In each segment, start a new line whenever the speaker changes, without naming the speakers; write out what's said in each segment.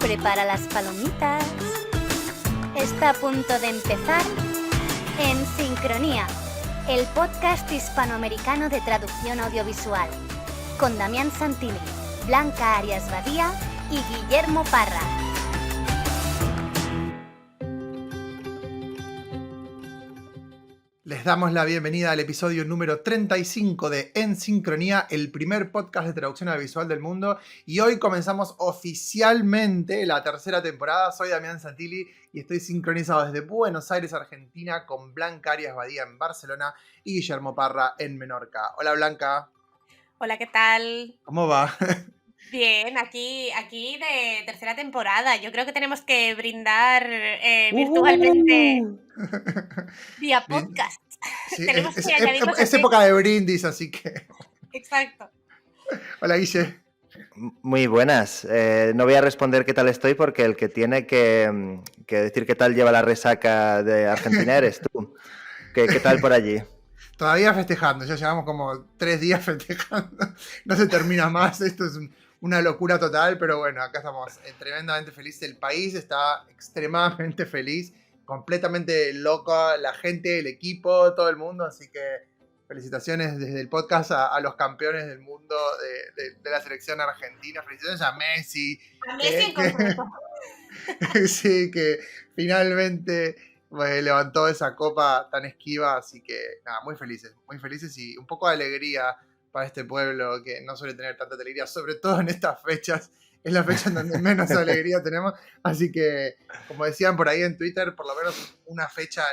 Prepara las palomitas. Está a punto de empezar En Sincronía, el podcast hispanoamericano de traducción audiovisual, con Damián Santilli, Blanca Arias Badía y Guillermo Parra.
Les damos la bienvenida al episodio número 35 de En Sincronía, el primer podcast de traducción audiovisual del mundo. Y hoy comenzamos oficialmente la tercera temporada. Soy Damián Santilli y estoy sincronizado desde Buenos Aires, Argentina, con Blanca Arias Badía en Barcelona y Guillermo Parra en Menorca. Hola, Blanca.
Hola, ¿qué tal?
¿Cómo va?
Bien, aquí de tercera temporada. Yo creo que tenemos que brindar virtualmente vía podcast.
Sí,
Tenemos que añadirlo
es época de brindis, así que...
Exacto.
Hola, Guille.
Muy buenas. No voy a responder qué tal estoy porque el que tiene que decir qué tal lleva la resaca de Argentina eres tú. ¿Qué tal por allí?
Todavía festejando, ya llevamos como 3 días festejando. No se termina más, esto es una locura total, pero bueno, acá estamos tremendamente felices. El país está extremadamente feliz, completamente loco, la gente, el equipo, todo el mundo, así que felicitaciones desde el podcast a los campeones del mundo de la selección argentina. Felicitaciones a Messi.
A Messi en concreto.
Sí, que finalmente levantó esa copa tan esquiva, así que nada, muy felices y un poco de alegría para este pueblo que no suele tener tanta alegría, sobre todo en estas fechas. Es la fecha en donde menos alegría tenemos, así que, como decían por ahí en Twitter, por lo menos una fecha,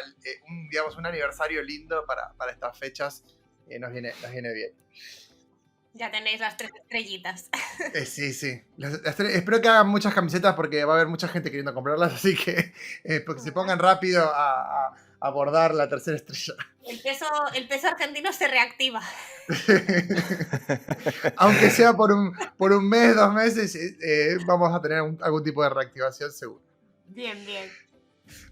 un aniversario lindo para estas fechas nos viene bien.
Ya tenéis las 3 estrellitas.
Sí. Espero que hagan muchas camisetas porque va a haber mucha gente queriendo comprarlas, así que porque se pongan rápido a abordar la tercera estrella.
El peso argentino se reactiva.
Aunque sea por un mes, 2 meses, vamos a tener algún tipo de reactivación seguro.
Bien.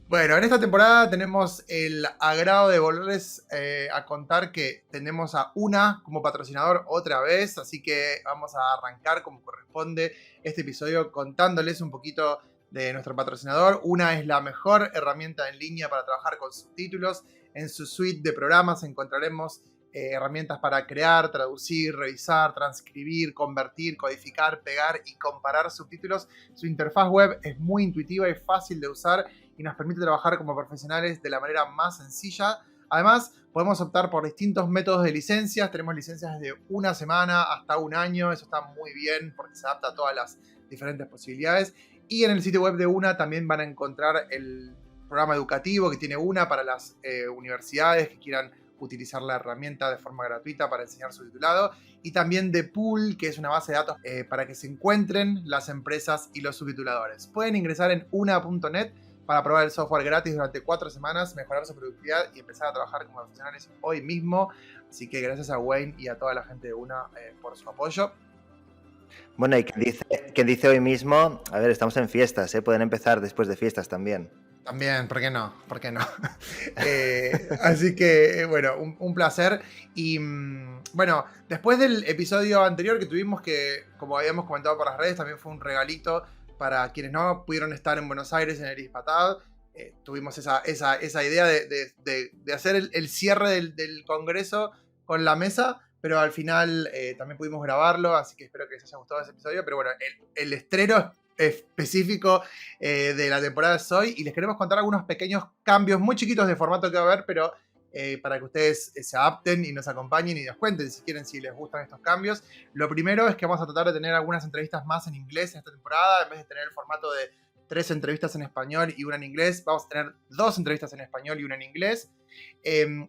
Bueno, en esta temporada tenemos el agrado de volverles a contar que tenemos a UNA como patrocinador otra vez, así que vamos a arrancar como corresponde este episodio contándoles un poquito de nuestro patrocinador. UNA es la mejor herramienta en línea para trabajar con subtítulos. En su suite de programas encontraremos herramientas para crear, traducir, revisar, transcribir, convertir, codificar, pegar y comparar subtítulos. Su interfaz web es muy intuitiva y fácil de usar y nos permite trabajar como profesionales de la manera más sencilla. Además, podemos optar por distintos métodos de licencias. Tenemos licencias de 1 semana hasta 1 año. Eso está muy bien porque se adapta a todas las diferentes posibilidades. Y en el sitio web de UNA también van a encontrar el programa educativo que tiene UNA para las universidades que quieran utilizar la herramienta de forma gratuita para enseñar subtitulado. Y también de Pool, que es una base de datos para que se encuentren las empresas y los subtituladores. Pueden ingresar en una.net para probar el software gratis durante 4 semanas, mejorar su productividad y empezar a trabajar como profesionales hoy mismo. Así que gracias a Wayne y a toda la gente de UNA por su apoyo.
Bueno, y quien dice hoy mismo, a ver, estamos en fiestas, pueden empezar después de fiestas también.
También, ¿por qué no? Así que, bueno, un placer. Y bueno, después del episodio anterior que tuvimos, que como habíamos comentado por las redes, también fue un regalito para quienes no pudieron estar en Buenos Aires en el Hispatad. Tuvimos esa idea de hacer el cierre del congreso con la mesa, pero al final también pudimos grabarlo, así que espero que les haya gustado ese episodio. Pero bueno, el estreno específico de la temporada es hoy y les queremos contar algunos pequeños cambios muy chiquitos de formato que va a haber, pero para que ustedes se adapten y nos acompañen y nos cuenten si les gustan estos cambios. Lo primero es que vamos a tratar de tener algunas entrevistas más en inglés en esta temporada. En vez de tener el formato de 3 entrevistas en español y 1 en inglés, vamos a tener 2 entrevistas en español y 1 en inglés.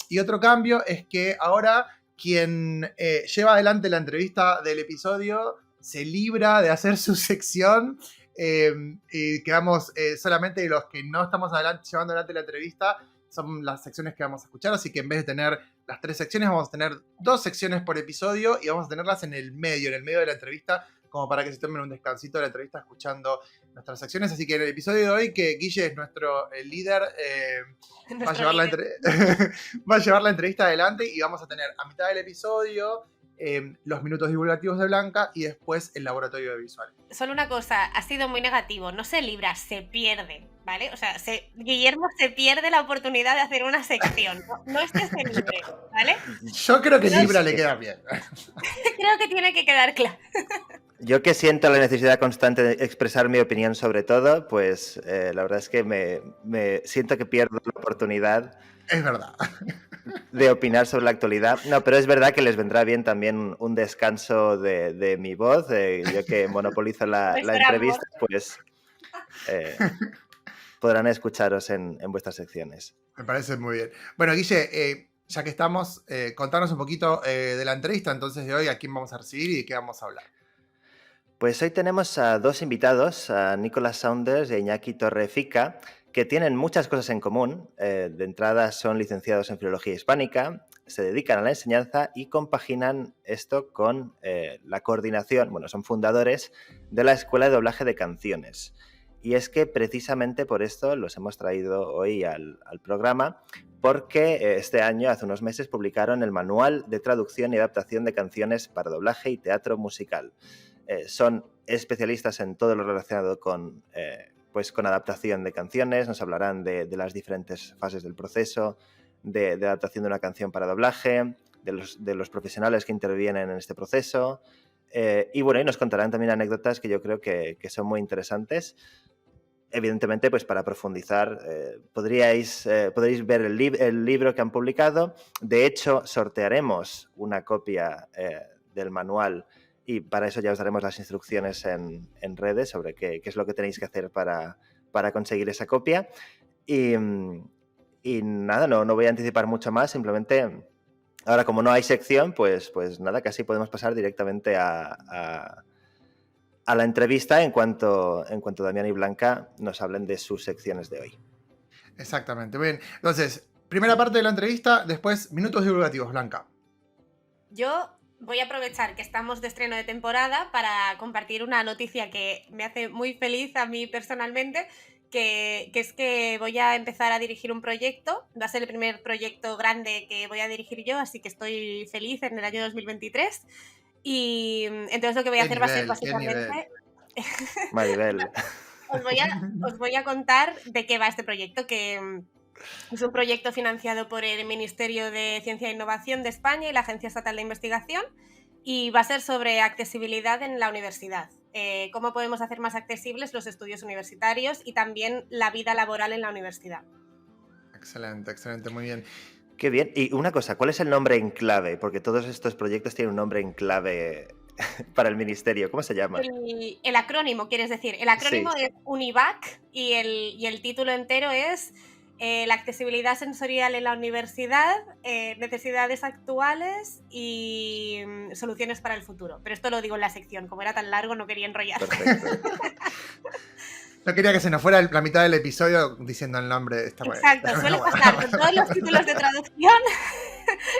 Y otro cambio es que ahora quien lleva adelante la entrevista del episodio se libra de hacer su sección y quedamos solamente los que no estamos llevando adelante la entrevista. Son las secciones que vamos a escuchar, así que en vez de tener las 3 secciones, vamos a tener 2 secciones por episodio y vamos a tenerlas en el medio de la entrevista, como para que se tomen un descansito de la entrevista escuchando nuestras secciones. Así que en el episodio de hoy, que Guille es nuestro líder, va a llevar la entrevista adelante y vamos a tener a mitad del episodio los minutos divulgativos de Blanca y después el laboratorio audiovisual.
Solo una cosa, ha sido muy negativo, no se libra, se pierde, ¿vale? O sea, Guillermo se pierde la oportunidad de hacer una sección, no es que se libre, ¿vale?
Yo creo que Libra le queda bien.
Creo que tiene que quedar claro.
Yo que siento la necesidad constante de expresar mi opinión sobre todo, pues la verdad es que me siento que pierdo la oportunidad.
Es verdad.
De opinar sobre la actualidad. No, pero es verdad que les vendrá bien también un descanso de mi voz. Yo que monopolizo la entrevista, pues podrán escucharos en vuestras secciones.
Me parece muy bien. Bueno, Guille, ya que estamos, contanos un poquito de la entrevista entonces de hoy, a quién vamos a recibir y de qué vamos a hablar.
Pues hoy tenemos a dos invitados, a Nicholas Saunders y a Iñaki Torrefica, que tienen muchas cosas en común. De entrada son licenciados en Filología Hispánica, se dedican a la enseñanza y compaginan esto con la coordinación, bueno, son fundadores de la Escuela de Doblaje de Canciones. Y es que precisamente por esto los hemos traído hoy al programa, porque este año, hace unos meses, publicaron el Manual de Traducción y Adaptación de Canciones para Doblaje y Teatro Musical. Son especialistas en todo lo relacionado con adaptación de canciones, nos hablarán de las diferentes fases del proceso, de adaptación de una canción para doblaje, de los profesionales que intervienen en este proceso, y nos contarán también anécdotas que yo creo que son muy interesantes. Evidentemente, pues para profundizar, podréis ver el libro que han publicado. De hecho, sortearemos una copia del manual y para eso ya os daremos las instrucciones en redes sobre qué es lo que tenéis que hacer para conseguir esa copia. Y nada, no voy a anticipar mucho más, simplemente ahora como no hay sección, pues nada, casi podemos pasar directamente a la entrevista en cuanto Damián y Blanca nos hablen de sus secciones de hoy.
Exactamente, bien. Entonces, primera parte de la entrevista, después minutos divulgativos, Blanca.
Yo voy a aprovechar que estamos de estreno de temporada para compartir una noticia que me hace muy feliz a mí personalmente, que es que voy a empezar a dirigir un proyecto. Va a ser el primer proyecto grande que voy a dirigir yo, así que estoy feliz en el año 2023. Y entonces lo que voy a hacer va a ser básicamente...
Maribel.
Os voy a contar de qué va este proyecto, que es un proyecto financiado por el Ministerio de Ciencia e Innovación de España y la Agencia Estatal de Investigación, y va a ser sobre accesibilidad en la universidad. Cómo podemos hacer más accesibles los estudios universitarios y también la vida laboral en la universidad.
Excelente, muy bien.
Qué bien. Y una cosa, ¿cuál es el nombre en clave? Porque todos estos proyectos tienen un nombre en clave para el ministerio. ¿Cómo se llama?
El acrónimo, quieres decir. El acrónimo sí. Es UNIVAC y el título entero es la accesibilidad sensorial en la universidad, necesidades actuales y soluciones para el futuro. Pero esto lo digo en la sección. Como era tan largo, no quería enrollar.
Perfecto.
No quería que se nos fuera la mitad del episodio diciendo el nombre de esta manera.
Exacto, suele pasar con todos los títulos de traducción.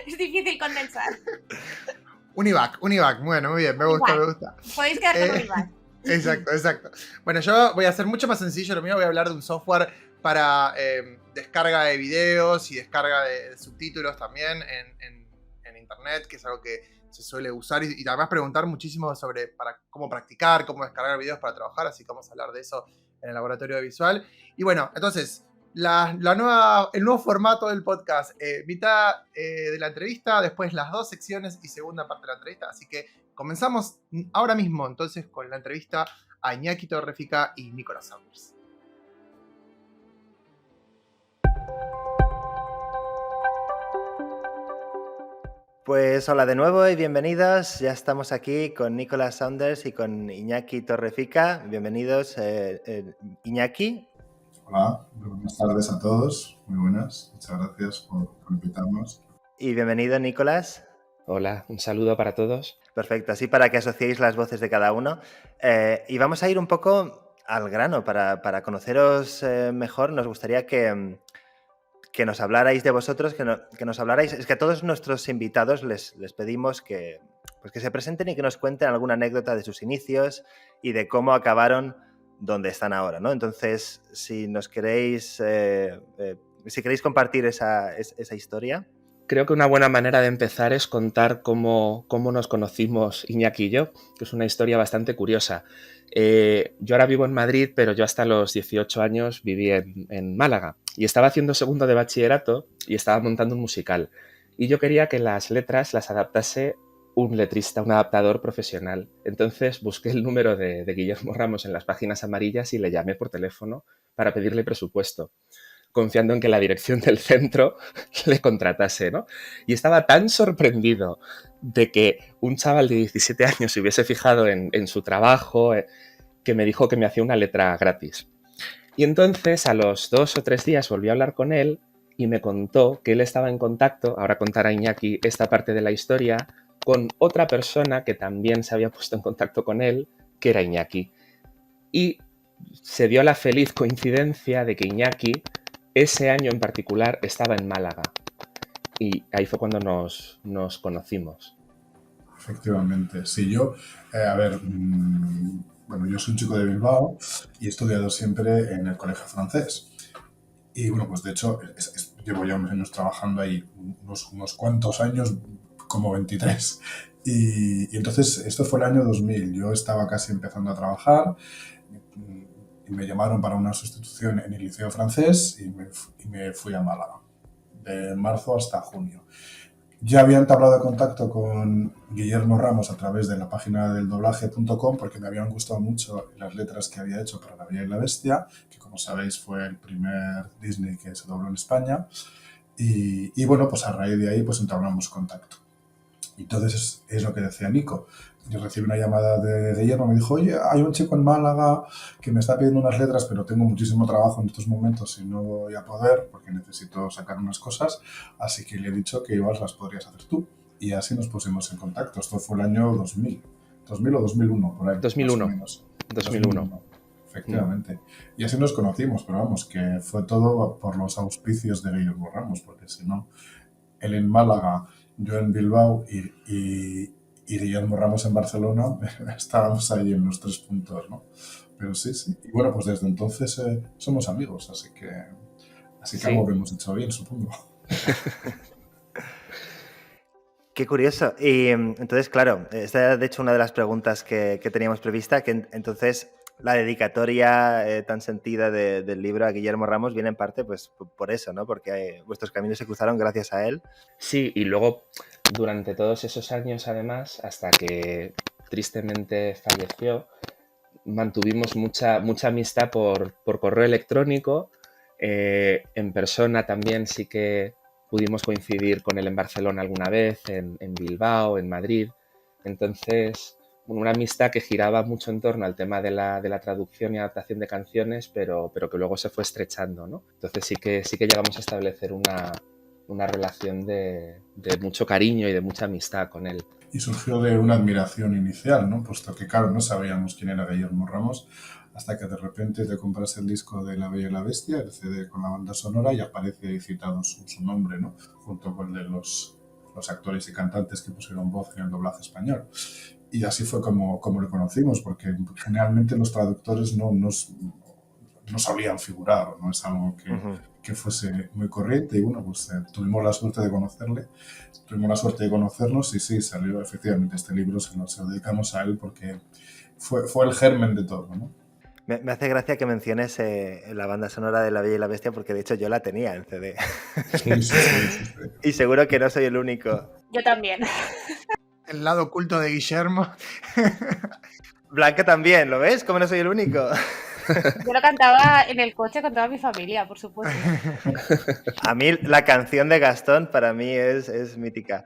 Es difícil condensar.
UNIVAC, bueno, muy bien, me gusta.
Podéis quedar con UNIVAC.
Exacto. Bueno, yo voy a hacer mucho más sencillo lo mío, voy a hablar de un software para descarga de videos y descarga de subtítulos también en internet, que es algo que se suele usar y además preguntar muchísimo sobre cómo practicar, cómo descargar videos para trabajar, así que vamos a hablar de eso en el laboratorio visual. Y bueno, entonces, el nuevo formato del podcast, mitad de la entrevista, después las dos secciones y segunda parte de la entrevista, así que comenzamos ahora mismo entonces con la entrevista a Iñaki Torrefica y Nicholas Saunders.
Pues hola de nuevo y bienvenidos. Ya estamos aquí con Nicholas Saunders y con Iñaki Torrefica. Bienvenidos, Iñaki.
Hola, buenas tardes a todos. Muy buenas. Muchas gracias por invitarnos.
Y bienvenido, Nicholas.
Hola, un saludo para todos.
Perfecto, así para que asociéis las voces de cada uno. Y vamos a ir un poco al grano para conoceros mejor. Nos gustaría que nos hablarais de vosotros, que nos hablarais. Es que a todos nuestros invitados les pedimos que se presenten y que nos cuenten alguna anécdota de sus inicios y de cómo acabaron donde están ahora, ¿no? Entonces, si nos queréis, si queréis compartir esa historia.
creo que una buena manera de empezar es contar cómo nos conocimos Iñaki y yo, que es una historia bastante curiosa. Yo ahora vivo en Madrid, pero yo hasta los 18 años viví en Málaga y estaba haciendo segundo de bachillerato y estaba montando un musical. Y yo quería que las letras las adaptase un letrista, un adaptador profesional. Entonces busqué el número de Guillermo Ramos en las páginas amarillas y le llamé por teléfono para pedirle presupuesto, confiando en que la dirección del centro le contratase, ¿no? Y estaba tan sorprendido de que un chaval de 17 años se hubiese fijado en su trabajo, que me dijo que me hacía una letra gratis. Y entonces, a los 2 o 3 días, volví a hablar con él y me contó que él estaba en contacto, ahora contará Iñaki esta parte de la historia, con otra persona que también se había puesto en contacto con él, que era Iñaki. Y se dio la feliz coincidencia de que Iñaki ese año en particular estaba en Málaga y ahí fue cuando nos conocimos.
Efectivamente, sí, yo, a ver, bueno, yo soy un chico de Bilbao y he estudiado siempre en el colegio francés. Y bueno, pues de hecho, llevo ya unos años trabajando ahí, unos cuantos años, como 23. Y entonces, esto fue el año 2000. Yo estaba casi empezando a trabajar y me llamaron para una sustitución en el liceo francés y me fui a Málaga, de marzo hasta junio. Ya había entablado contacto con Guillermo Ramos a través de la página del doblaje.com porque me habían gustado mucho las letras que había hecho para La Bella y la Bestia, que como sabéis fue el primer Disney que se dobló en España. Y bueno, pues a raíz de ahí pues entablamos contacto. Entonces es lo que decía Nico. Yo recibí una llamada de Guillermo, me dijo, oye, hay un chico en Málaga que me está pidiendo unas letras, pero tengo muchísimo trabajo en estos momentos y no voy a poder porque necesito sacar unas cosas, así que le he dicho que igual las podrías hacer tú. Y así nos pusimos en contacto. Esto fue el año 2000. 2000 o 2001, por ahí.
2001.
Más o menos.
2001.
Efectivamente. Y así nos conocimos, pero vamos, que fue todo por los auspicios de Guillermo Ramos, porque si no, él en Málaga, yo en Bilbao y Guillermo Ramos en Barcelona, estábamos ahí en los 3 puntos, ¿no? Pero sí, sí. Y bueno, pues desde entonces somos amigos, así que
Sí.
algo que hemos hecho bien, supongo.
Qué curioso. Y entonces, claro, esta era de hecho una de las preguntas que teníamos prevista, que entonces la dedicatoria tan sentida del libro a Guillermo Ramos viene en parte pues por eso, ¿no? Porque vuestros caminos se cruzaron gracias a él.
Sí, y luego durante todos esos años, además, hasta que tristemente falleció, mantuvimos mucha amistad por correo electrónico. En persona también sí que pudimos coincidir con él en Barcelona alguna vez, en Bilbao, en Madrid. Entonces, una amistad que giraba mucho en torno al tema de la traducción y adaptación de canciones, pero que luego se fue estrechando, ¿no? Entonces sí que llegamos a establecer una relación de mucho cariño y de mucha amistad con él.
Y surgió de una admiración inicial, ¿no? Puesto que, claro, no sabíamos quién era Guillermo Ramos hasta que de repente te compras el disco de La Bella y la Bestia, el CD con la banda sonora, y aparece ahí citado su nombre, ¿no? Junto con el de los actores y cantantes que pusieron voz en el doblaje español. Y así fue como lo conocimos, porque generalmente los traductores no solían figurar, no es algo que fuese muy corriente. Y bueno, pues tuvimos la suerte de conocerle, tuvimos la suerte de conocernos y sí, salió efectivamente este libro, se lo dedicamos a él porque fue el germen de todo, ¿no?
Me hace gracia que menciones la banda sonora de La Bella y la Bestia porque de hecho yo la tenía en CD.
Sí.
Y seguro que no soy el único.
Yo también.
El lado oculto de Guillermo.
Blanca también, ¿lo ves? ¿Cómo no soy el único?
Yo lo cantaba en el coche con toda mi familia, por supuesto.
A mí la canción de Gastón para mí es mítica.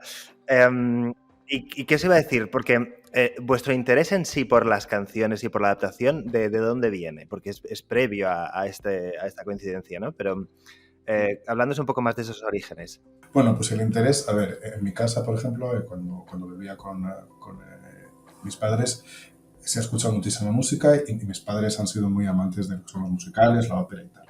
¿Y qué os iba a decir? Porque vuestro interés en sí por las canciones y por la adaptación, ¿de dónde viene? Porque es previo a esta coincidencia, ¿no? Pero hablándonos un poco más de esos orígenes.
Bueno, pues el interés, a ver, en mi casa, por ejemplo, cuando vivía con mis padres, se ha escuchado muchísima música y mis padres han sido muy amantes de lo que son los musicales, la ópera y tal.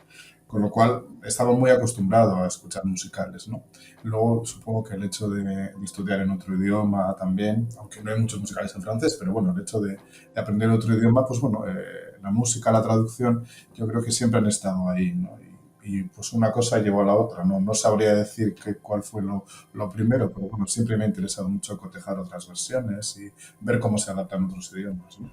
Con lo cual, estaba muy acostumbrado a escuchar musicales, ¿no? Luego, supongo que el hecho de estudiar en otro idioma también, aunque no hay muchos musicales en francés, pero bueno, el hecho de aprender otro idioma, pues bueno, la música, la traducción, yo creo que siempre han estado ahí, ¿no? Y y pues una cosa llevó a la otra. No sabría decir cuál fue lo primero, pero bueno, siempre me ha interesado mucho cotejar otras versiones y ver cómo se adaptan otros idiomas, ¿no?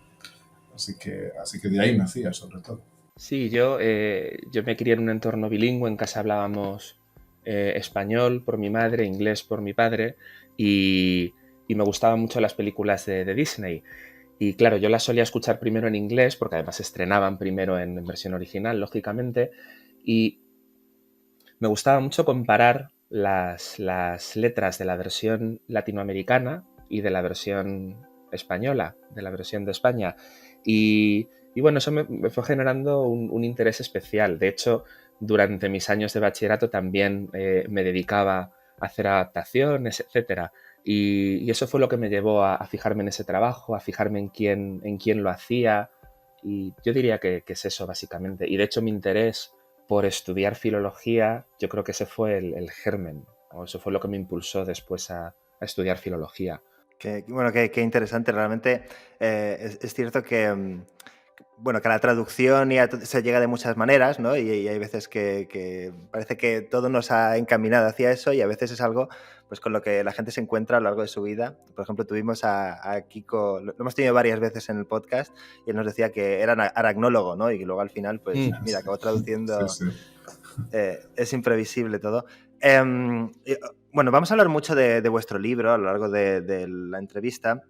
Así que de ahí nacía, sobre todo.
Sí, yo me crié en un entorno bilingüe, en casa hablábamos español por mi madre, inglés por mi padre y me gustaban mucho las películas de Disney. Y claro, yo las solía escuchar primero en inglés, porque además se estrenaban primero en versión original, lógicamente, y me gustaba mucho comparar las letras de la versión latinoamericana y de la versión española, de la versión de España. Y bueno, eso me fue generando un interés especial. De hecho, durante mis años de bachillerato también me dedicaba a hacer adaptaciones, etcétera. Y eso fue lo que me llevó a fijarme en ese trabajo, a fijarme en quién lo hacía. Y yo diría que es eso, básicamente. Y de hecho, mi interés por estudiar filología, yo creo que ese fue el germen, o eso fue lo que me impulsó después a estudiar filología.
Bueno, qué interesante. Realmente es cierto que, bueno, que a la traducción se llega de muchas maneras, ¿no? Y hay veces que parece que todo nos ha encaminado hacia eso y a veces es algo pues, con lo que la gente se encuentra a lo largo de su vida. Por ejemplo, tuvimos a Kiko, lo hemos tenido varias veces en el podcast y él nos decía que era aracnólogo, ¿no? Y luego al final, pues mira, acabó traduciendo.
Sí, sí.
Es imprevisible todo. Bueno, vamos a hablar mucho de vuestro libro a lo largo de la entrevista,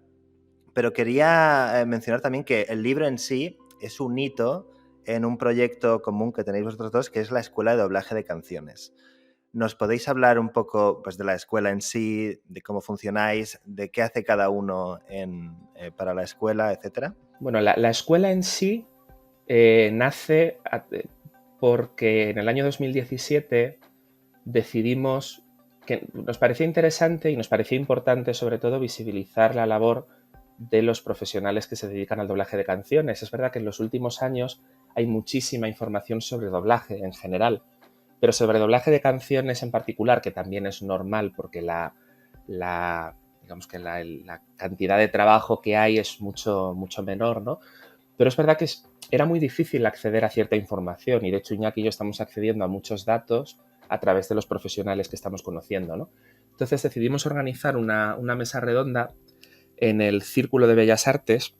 pero quería mencionar también que el libro en sí es un hito en un proyecto común que tenéis vosotros dos, que es la Escuela de Doblaje de Canciones. ¿Nos podéis hablar un poco pues, de la escuela en sí, de cómo funcionáis, de qué hace cada uno para la escuela, etcétera?
Bueno, la escuela en sí nace porque en el año 2017 decidimos que nos parecía interesante y nos parecía importante sobre todo visibilizar la labor de los profesionales que se dedican al doblaje de canciones. Es verdad que en los últimos años hay muchísima información sobre doblaje en general, pero sobre doblaje de canciones en particular, que también es normal porque digamos que la cantidad de trabajo que hay es mucho menor, ¿no? Pero es verdad que era muy difícil acceder a cierta información y de hecho Iñaki y yo estamos accediendo a muchos datos a través de los profesionales que estamos conociendo, ¿no? Entonces decidimos organizar una mesa redonda en el Círculo de Bellas Artes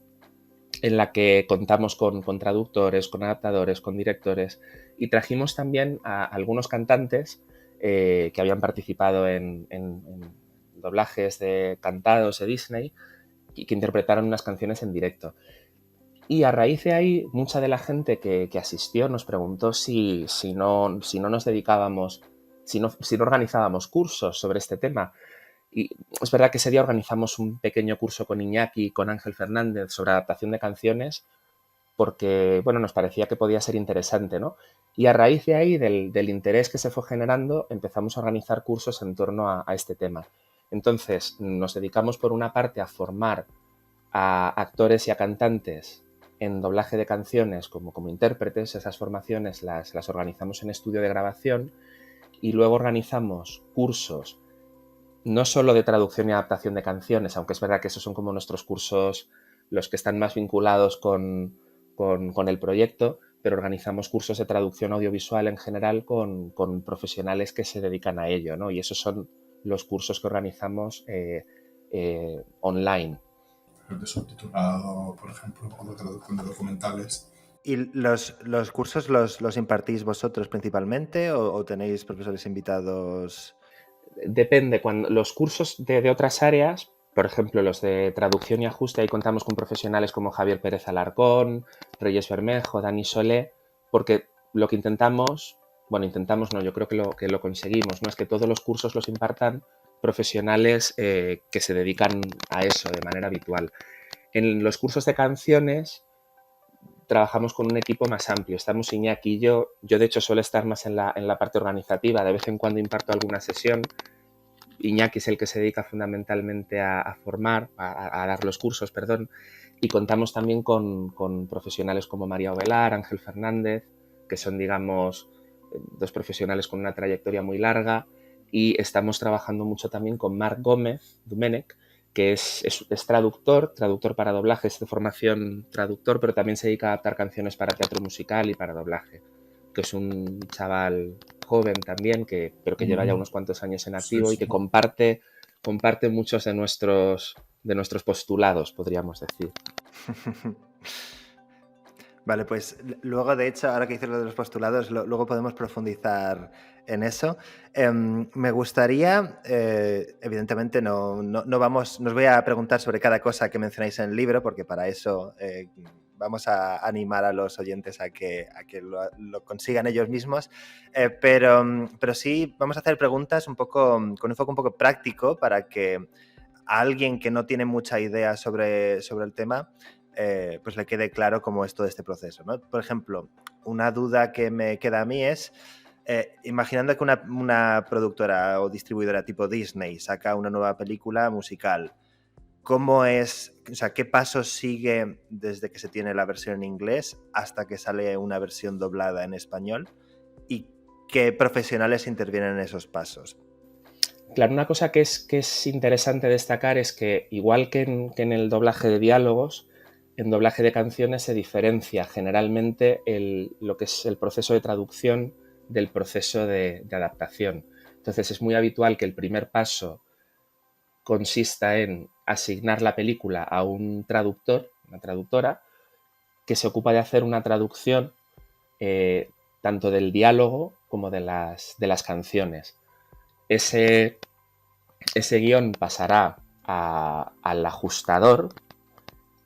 en la que contamos con traductores, con adaptadores, con directores y trajimos también a algunos cantantes que habían participado en doblajes de cantados de Disney y que interpretaron unas canciones en directo. Y a raíz de ahí, mucha de la gente que asistió nos preguntó si no nos dedicábamos, si no organizábamos cursos sobre este tema. Y es verdad que ese día organizamos un pequeño curso con Iñaki y con Ángel Fernández sobre adaptación de canciones porque, bueno, nos parecía que podía ser interesante, ¿no? Y a raíz de ahí, del interés que se fue generando, empezamos a organizar cursos en torno a este tema. Entonces, nos dedicamos por una parte a formar a actores y a cantantes en doblaje de canciones como intérpretes. Esas formaciones las organizamos en estudio de grabación y luego organizamos cursos no solo de traducción y adaptación de canciones, aunque es verdad que esos son como nuestros cursos los que están más vinculados con el proyecto, pero organizamos cursos de traducción audiovisual en general con profesionales que se dedican a ello, ¿no? Y esos son los cursos que organizamos online.
De subtitulado, por ejemplo, o de traducción de documentales.
¿Y los cursos los impartís vosotros principalmente o tenéis profesores invitados?
Depende. Cuando los cursos de otras áreas, por ejemplo, los de traducción y ajuste, ahí contamos con profesionales como Javier Pérez Alarcón, Reyes Bermejo, Dani Solé, porque lo que intentamos no, yo creo que lo conseguimos, ¿no? Es que todos los cursos los impartan profesionales que se dedican a eso de manera habitual. En los cursos de canciones trabajamos con un equipo más amplio. Estamos Iñaki y yo. Yo, de hecho, suelo estar más en la parte organizativa. De vez en cuando imparto alguna sesión. Iñaki es el que se dedica fundamentalmente a formar, a dar los cursos, perdón. Y contamos también con profesionales como María Ovelar, Ángel Fernández, que son, digamos, dos profesionales con una trayectoria muy larga. Y estamos trabajando mucho también con Marc Gómez Domènech, que es traductor para doblaje, es de formación traductor, pero también se dedica a adaptar canciones para teatro musical y para doblaje. que es un chaval joven también, pero que lleva ya unos cuantos años en activo y que comparte muchos de nuestros postulados, podríamos decir.
Vale, pues luego, de hecho, ahora que dices lo de los postulados, luego podemos profundizar en eso. Me gustaría, evidentemente no os voy a preguntar sobre cada cosa que mencionáis en el libro, porque para eso vamos a animar a los oyentes a que lo consigan ellos mismos, pero sí vamos a hacer preguntas con un enfoque un poco práctico para que a alguien que no tiene mucha idea sobre el tema pues le quede claro cómo es todo este proceso, ¿no? Por ejemplo, una duda que me queda a mí es, imaginando que una productora o distribuidora tipo Disney saca una nueva película musical, ¿cómo es, o sea, qué pasos sigue desde que se tiene la versión en inglés hasta que sale una versión doblada en español? ¿Y qué profesionales intervienen en esos pasos?
Claro, una cosa que es interesante destacar es que, igual que en el doblaje de diálogos, en doblaje de canciones se diferencia generalmente lo que es el proceso de traducción del proceso de adaptación. Entonces es muy habitual que el primer paso consista en asignar la película a un traductor, una traductora, que se ocupa de hacer una traducción tanto del diálogo como de las canciones. Ese guión pasará al ajustador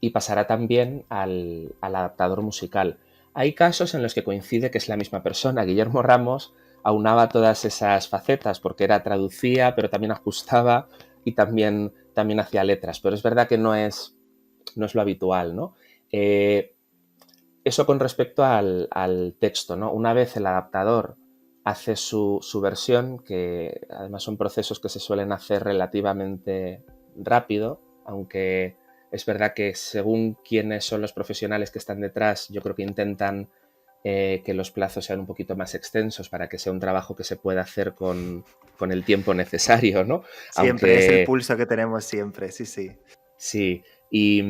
y pasará también al adaptador musical. Hay casos en los que coincide que es la misma persona. Guillermo Ramos aunaba todas esas facetas porque traducía, pero también ajustaba y también hacía letras. Pero es verdad que no es lo habitual, ¿no? Eso con respecto al texto, ¿no? Una vez el adaptador hace su versión, que además son procesos que se suelen hacer relativamente rápido, aunque es verdad que según quiénes son los profesionales que están detrás, yo creo que intentan que los plazos sean un poquito más extensos para que sea un trabajo que se pueda hacer con el tiempo necesario, ¿no?
Siempre es el pulso que tenemos siempre, sí, sí.
Sí, y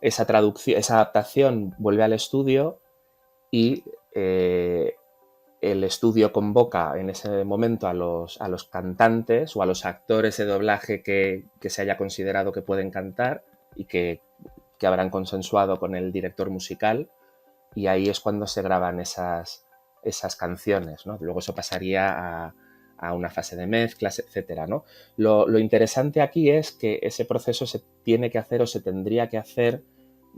esa adaptación vuelve al estudio y el estudio convoca en ese momento a los cantantes o a los actores de doblaje que se haya considerado que pueden cantar y que habrán consensuado con el director musical, y ahí es cuando se graban esas canciones, ¿no? Luego eso pasaría a una fase de mezclas, etcétera, ¿no? Lo interesante aquí es que ese proceso se tiene que hacer o se tendría que hacer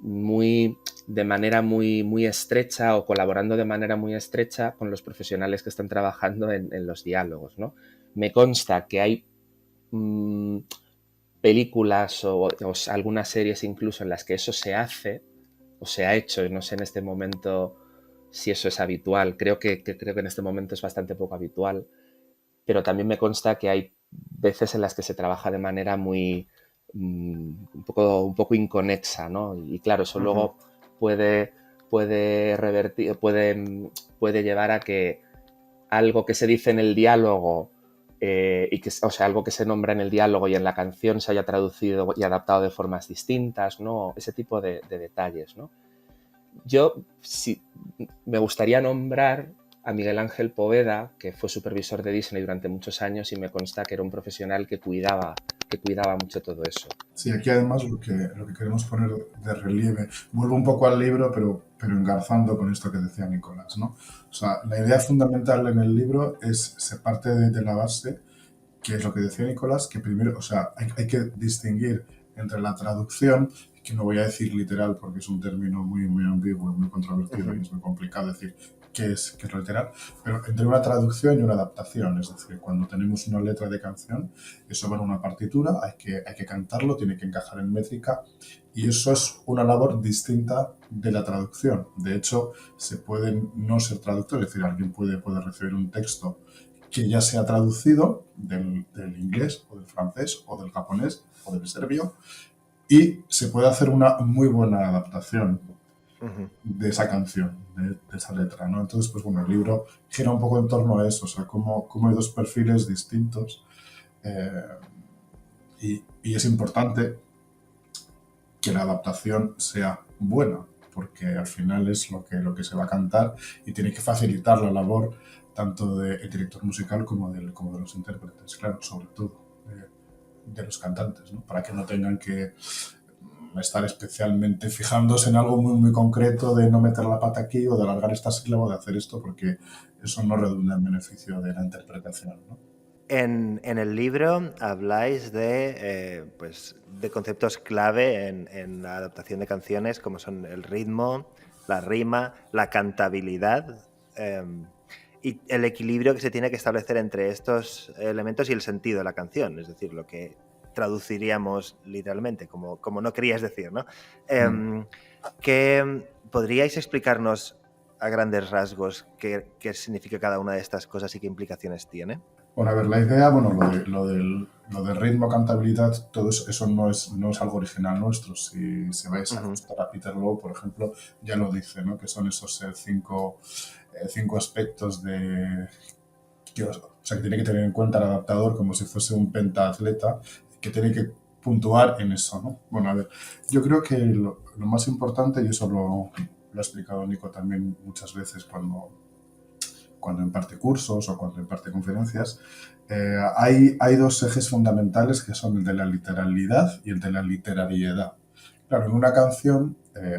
de manera muy estrecha, o colaborando de manera muy estrecha con los profesionales que están trabajando en los diálogos, ¿no? Me consta que hay películas o algunas series incluso en las que eso se hace o se ha hecho, y no sé en este momento si eso es habitual. Creo que en este momento es bastante poco habitual, pero también me consta que hay veces en las que se trabaja de manera muy un poco inconexa, ¿no? Y claro, eso luego puede revertir, puede llevar a que algo que se dice en el diálogo algo que se nombra en el diálogo y en la canción se haya traducido y adaptado de formas distintas, ¿no? Ese tipo de detalles, ¿no? Yo me gustaría nombrar a Miguel Ángel Poveda, que fue supervisor de Disney durante muchos años, y me consta que era un profesional que cuidaba mucho todo eso.
Sí, aquí además lo que queremos poner de relieve, vuelvo un poco al libro, pero engarzando con esto que decía Nicolás, ¿no? O sea, la idea fundamental en el libro se parte de la base, que es lo que decía Nicolás, que primero, o sea, hay que distinguir entre la traducción, que no voy a decir literal porque es un término muy ambiguo, muy controvertido y es muy complicado decir qué es lo literal, pero entre una traducción y una adaptación, es decir, cuando tenemos una letra de canción, eso va en una partitura, hay que cantarlo, tiene que encajar en métrica, y eso es una labor distinta de la traducción. De hecho, se puede no ser traductor, es decir, alguien puede recibir un texto que ya sea traducido del inglés o del francés o del japonés o del serbio, y se puede hacer una muy buena adaptación de esa canción, de esa letra, ¿no? Entonces, pues bueno, el libro gira un poco en torno a eso, o sea, cómo hay dos perfiles distintos, y es importante que la adaptación sea buena, porque al final es lo que se va a cantar y tiene que facilitar la labor tanto del director musical como de los intérpretes, claro, sobre todo de los cantantes, ¿no? Para que no tengan que estar especialmente fijándose en algo muy, muy concreto de no meter la pata aquí o de alargar esta sílaba o de hacer esto, porque eso no redunda en beneficio de la interpretación, ¿no?
En el libro habláis pues, de conceptos clave en la adaptación de canciones, como son el ritmo, la rima, la cantabilidad y el equilibrio que se tiene que establecer entre estos elementos y el sentido de la canción, es decir, lo que traduciríamos literalmente, como no querías decir, ¿no? ¿Qué podríais explicarnos a grandes rasgos qué significa cada una de estas cosas y qué implicaciones tiene?
Bueno, a ver, la idea, bueno, lo del ritmo, cantabilidad, todo eso no es algo original nuestro. Si vais a ajustar a Peter Lowe, por ejemplo, ya lo dice, ¿no? Que son esos cinco aspectos que tiene que tener en cuenta el adaptador como si fuese un pentaatleta, que tiene que puntuar en eso, ¿no? Bueno, a ver, yo creo que lo más importante, y eso lo ha explicado Nico también muchas veces cuando imparte cursos o cuando imparte conferencias, hay dos ejes fundamentales que son el de la literalidad y el de la literariedad. Claro, en una canción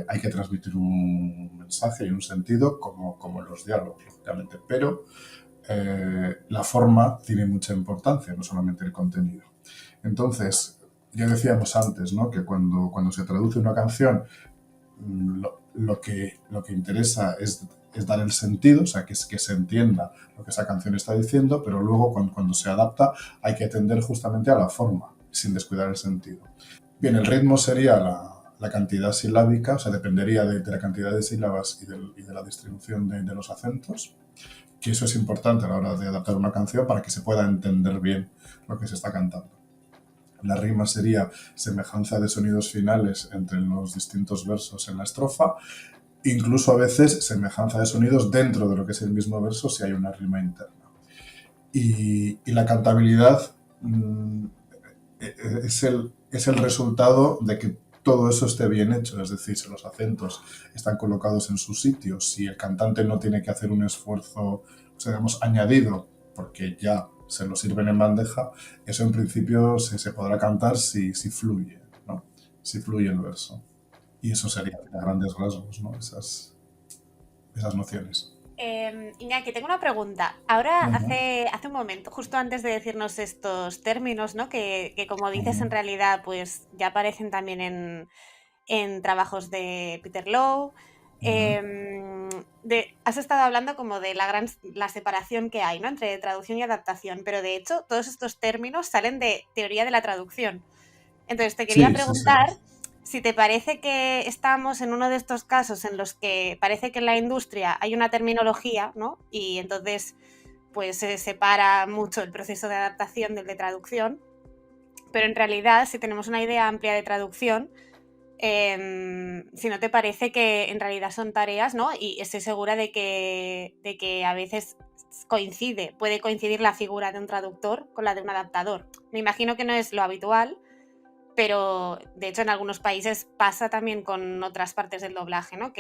hay que transmitir un mensaje y un sentido como en los diálogos, lógicamente, pero la forma tiene mucha importancia, no solamente el contenido. Entonces, ya decíamos antes, ¿no? Que cuando se traduce una canción, lo que interesa es dar el sentido, o sea, que se entienda lo que esa canción está diciendo, pero luego cuando se adapta hay que atender justamente a la forma, sin descuidar el sentido. Bien, el ritmo sería la cantidad silábica, o sea, dependería de la cantidad de sílabas y de la distribución de los acentos, que eso es importante a la hora de adaptar una canción para que se pueda entender bien lo que se está cantando. La rima sería semejanza de sonidos finales entre los distintos versos en la estrofa, incluso a veces semejanza de sonidos dentro de lo que es el mismo verso si hay una rima interna. Y la cantabilidad es el resultado de que todo eso esté bien hecho, es decir, si los acentos están colocados en su sitio, si el cantante no tiene que hacer un esfuerzo, digamos, añadido, porque ya se lo sirven en bandeja, eso en principio se podrá cantar si fluye, ¿no? Si fluye el verso. Y eso sería a grandes rasgos, ¿no? Esas nociones.
Iñaki, tengo una pregunta. Ahora, hace un momento, justo antes de decirnos estos términos, ¿no? Que como dices, en realidad, pues ya aparecen también en trabajos de Peter Lowe. Has estado hablando como de la separación que hay, ¿no? Entre traducción y adaptación, pero de hecho todos estos términos salen de teoría de la traducción. Entonces te quería preguntar si te parece que estamos en uno de estos casos en los que parece que en la industria hay una terminología, ¿no? Y entonces pues se separa mucho el proceso de adaptación del de traducción, pero en realidad si tenemos una idea amplia de traducción, si no te parece que en realidad son tareas, ¿no? Y estoy segura de que a veces puede coincidir la figura de un traductor con la de un adaptador. Me imagino que no es lo habitual, pero de hecho en algunos países pasa también con otras partes del doblaje, ¿no?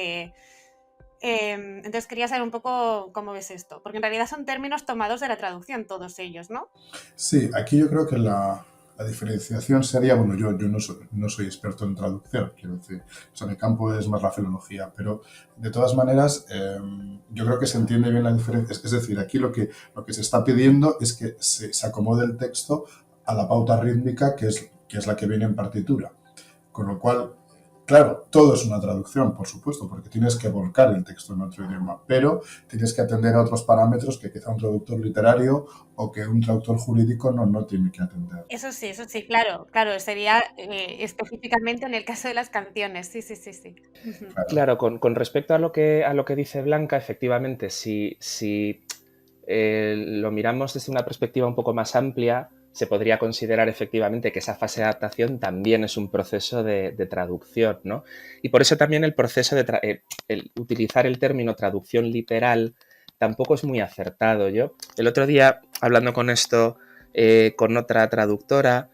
Entonces quería saber un poco cómo ves esto, porque en realidad son términos tomados de la traducción, todos ellos, ¿no?
Sí, aquí yo creo que la diferenciación sería, bueno, yo no soy experto en traducción, quiero decir, o sea, mi campo es más la filología, pero de todas maneras yo creo que se entiende bien la diferencia, es decir, aquí lo que se está pidiendo es que se acomode el texto a la pauta rítmica que es la que viene en partitura, con lo cual, claro, todo es una traducción, por supuesto, porque tienes que volcar el texto en otro idioma, pero tienes que atender a otros parámetros que quizá un traductor literario o que un traductor jurídico no tiene que atender.
Eso sí, claro, sería específicamente en el caso de las canciones, sí.
Claro, con respecto a lo que dice Blanca, efectivamente, si lo miramos desde una perspectiva un poco más amplia, se podría considerar efectivamente que esa fase de adaptación también es un proceso de traducción, ¿no? Y por eso también el proceso de el utilizar el término traducción literal tampoco es muy acertado. Yo el otro día, hablando con esto con otra traductora,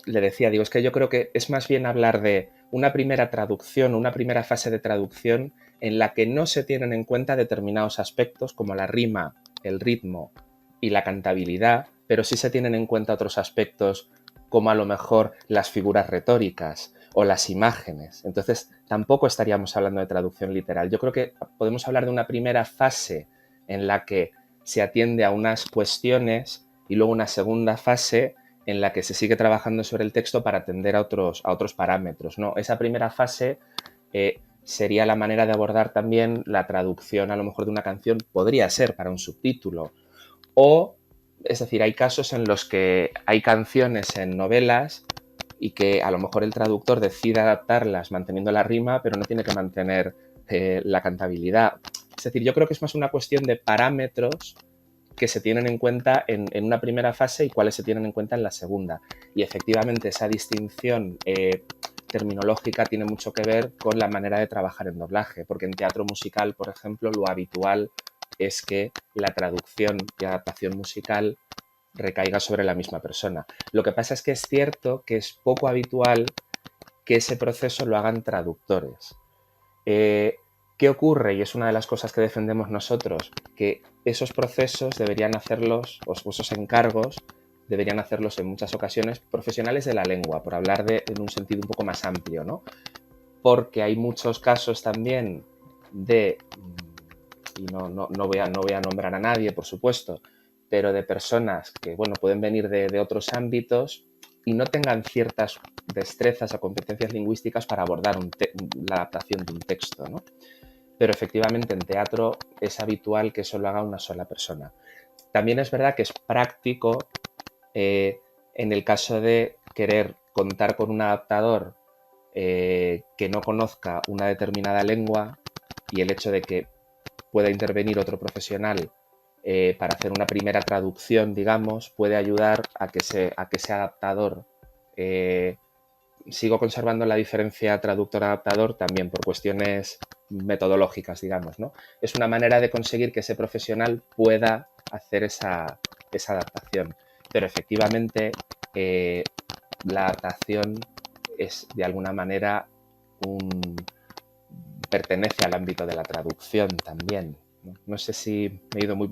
le decía, digo, es que yo creo que es más bien hablar de una primera traducción, una primera fase de traducción en la que no se tienen en cuenta determinados aspectos como la rima, el ritmo y la cantabilidad, pero sí se tienen en cuenta otros aspectos como a lo mejor las figuras retóricas o las imágenes. Entonces, tampoco estaríamos hablando de traducción literal. Yo creo que podemos hablar de una primera fase en la que se atiende a unas cuestiones y luego una segunda fase en la que se sigue trabajando sobre el texto para atender a otros parámetros, ¿no? Esa primera fase sería la manera de abordar también la traducción a lo mejor de una canción, podría ser para un subtítulo, o, es decir, hay casos en los que hay canciones en novelas y que a lo mejor el traductor decide adaptarlas manteniendo la rima, pero no tiene que mantener la cantabilidad. Es decir, yo creo que es más una cuestión de parámetros que se tienen en cuenta en una primera fase y cuáles se tienen en cuenta en la segunda. Y efectivamente esa distinción terminológica tiene mucho que ver con la manera de trabajar en doblaje, porque en teatro musical, por ejemplo, lo habitual es que la traducción y adaptación musical recaiga sobre la misma persona. Lo que pasa es que es cierto que es poco habitual que ese proceso lo hagan traductores. ¿Qué ocurre? Y es una de las cosas que defendemos nosotros, que esos procesos deberían hacerlos, o esos encargos, deberían hacerlos en muchas ocasiones profesionales de la lengua, por hablar en un sentido un poco más amplio, ¿no? Porque hay muchos casos también de, y no voy a nombrar a nadie, por supuesto, pero de personas que, bueno, pueden venir de otros ámbitos y no tengan ciertas destrezas o competencias lingüísticas para abordar la adaptación de un texto, ¿no? Pero efectivamente en teatro es habitual que eso lo haga una sola persona. También es verdad que es práctico en el caso de querer contar con un adaptador que no conozca una determinada lengua y el hecho de que pueda intervenir otro profesional para hacer una primera traducción, digamos, puede ayudar a que ese adaptador sigo conservando la diferencia traductor-adaptador también por cuestiones metodológicas, digamos, ¿no? Es una manera de conseguir que ese profesional pueda hacer esa adaptación. Pero efectivamente la adaptación es de alguna manera pertenece al ámbito de la traducción también. No sé si me he ido muy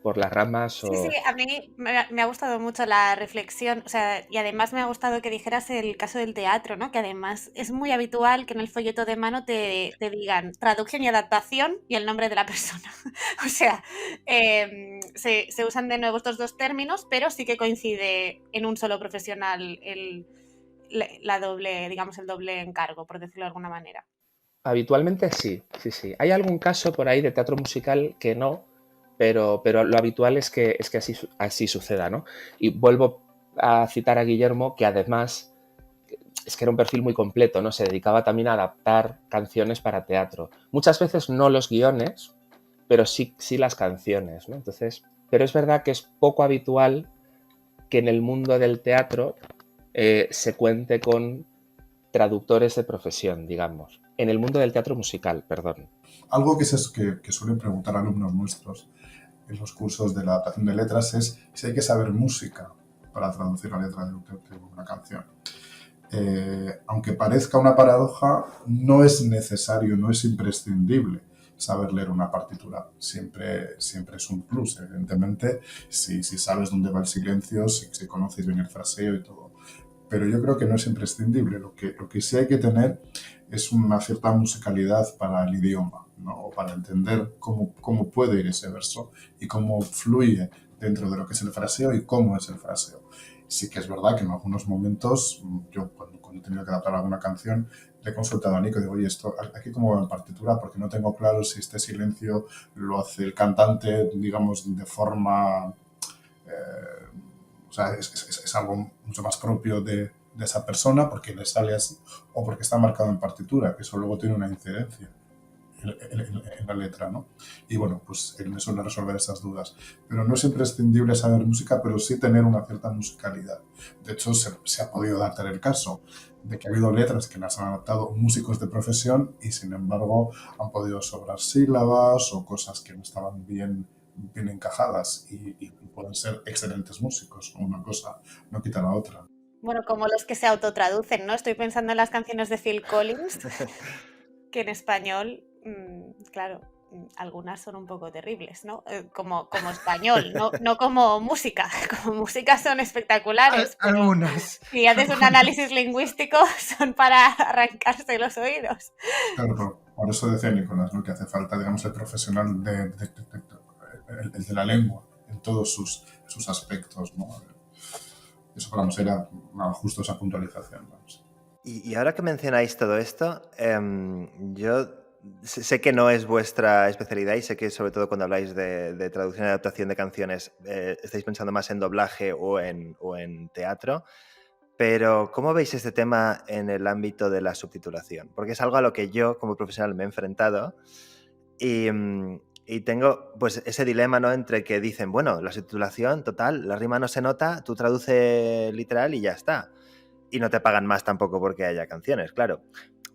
por las ramas o...
Sí, a mí me ha gustado mucho la reflexión, o sea, y además me ha gustado que dijeras el caso del teatro, ¿no? Que además es muy habitual que en el folleto de mano te digan traducción y adaptación y el nombre de la persona. O sea, se usan de nuevo estos dos términos, pero sí que coincide en un solo profesional la doble, digamos, el doble encargo, por decirlo de alguna manera.
Habitualmente sí. Hay algún caso por ahí de teatro musical que no, pero lo habitual es que así suceda, ¿no? Y vuelvo a citar a Guillermo, que además es que era un perfil muy completo, ¿no? Se dedicaba también a adaptar canciones para teatro. Muchas veces no los guiones, pero sí las canciones, ¿no? Entonces, pero es verdad que es poco habitual que en el mundo del teatro se cuente con traductores de profesión, digamos. En el mundo del teatro musical, perdón.
Algo que suelen preguntar alumnos nuestros en los cursos de la adaptación de letras es si hay que saber música para traducir la letra de una canción. Aunque parezca una paradoja, no es necesario, no es imprescindible saber leer una partitura. Siempre es un plus, evidentemente, si sabes dónde va el silencio, si conoces bien el fraseo y todo. Pero yo creo que no es imprescindible. Lo que sí hay que tener es una cierta musicalidad para el idioma, ¿no? O para entender cómo puede ir ese verso y cómo fluye dentro de lo que es el fraseo y cómo es el fraseo. Sí que es verdad que en algunos momentos, yo cuando he tenido que adaptar alguna canción, le he consultado a Nico y digo, oye, esto aquí cómo va en partitura, porque no tengo claro si este silencio lo hace el cantante, digamos, de forma... o sea, es algo mucho más propio de esa persona porque le sale así o porque está marcado en partitura, que eso luego tiene una incidencia en la letra, ¿no? Y bueno, pues él me suele resolver esas dudas. Pero no es imprescindible saber música, pero sí tener una cierta musicalidad. De hecho, se ha podido dar el caso de que ha habido letras que las han adaptado músicos de profesión y sin embargo han podido sobrar sílabas o cosas que no estaban bien encajadas y pueden ser excelentes músicos. Una cosa no quita la otra.
Bueno, como los que se autotraducen, ¿no? Estoy pensando en las canciones de Phil Collins, que en español, claro, algunas son un poco terribles, ¿no? Como español, no como música. Como música son espectaculares, pero
Algunas.
si haces un
Algunas.
análisis lingüístico son para arrancarse los oídos.
Claro, por eso decía Nicolás, ¿no? Que hace falta, digamos, el profesional el de la lengua en todos sus aspectos, ¿no? Eso, vamos, era justo esa puntualización, vamos.
Y ahora que mencionáis todo esto, yo sé que no es vuestra especialidad y sé que sobre todo cuando habláis de traducción y adaptación de canciones estáis pensando más en doblaje o en teatro, pero ¿cómo veis este tema en el ámbito de la subtitulación? Porque es algo a lo que yo como profesional me he enfrentado y tengo pues ese dilema, ¿no? Entre que dicen, bueno, la subtitulación, total, la rima no se nota, tú traduce literal y ya está. Y no te pagan más tampoco porque haya canciones, claro.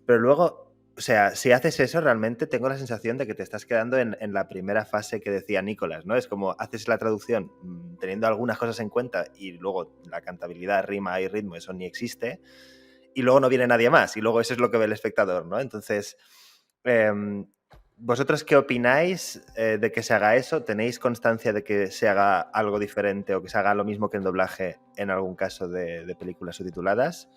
Pero luego, o sea, si haces eso, realmente tengo la sensación de que te estás quedando en la primera fase que decía Nicolás, ¿no? Es como haces la traducción teniendo algunas cosas en cuenta y luego la cantabilidad, rima y ritmo, eso ni existe. Y luego no viene nadie más y luego eso es lo que ve el espectador, ¿no? Entonces, ¿vosotros qué opináis de que se haga eso? ¿Tenéis constancia de que se haga algo diferente o que se haga lo mismo que en doblaje en algún caso de películas subtituladas?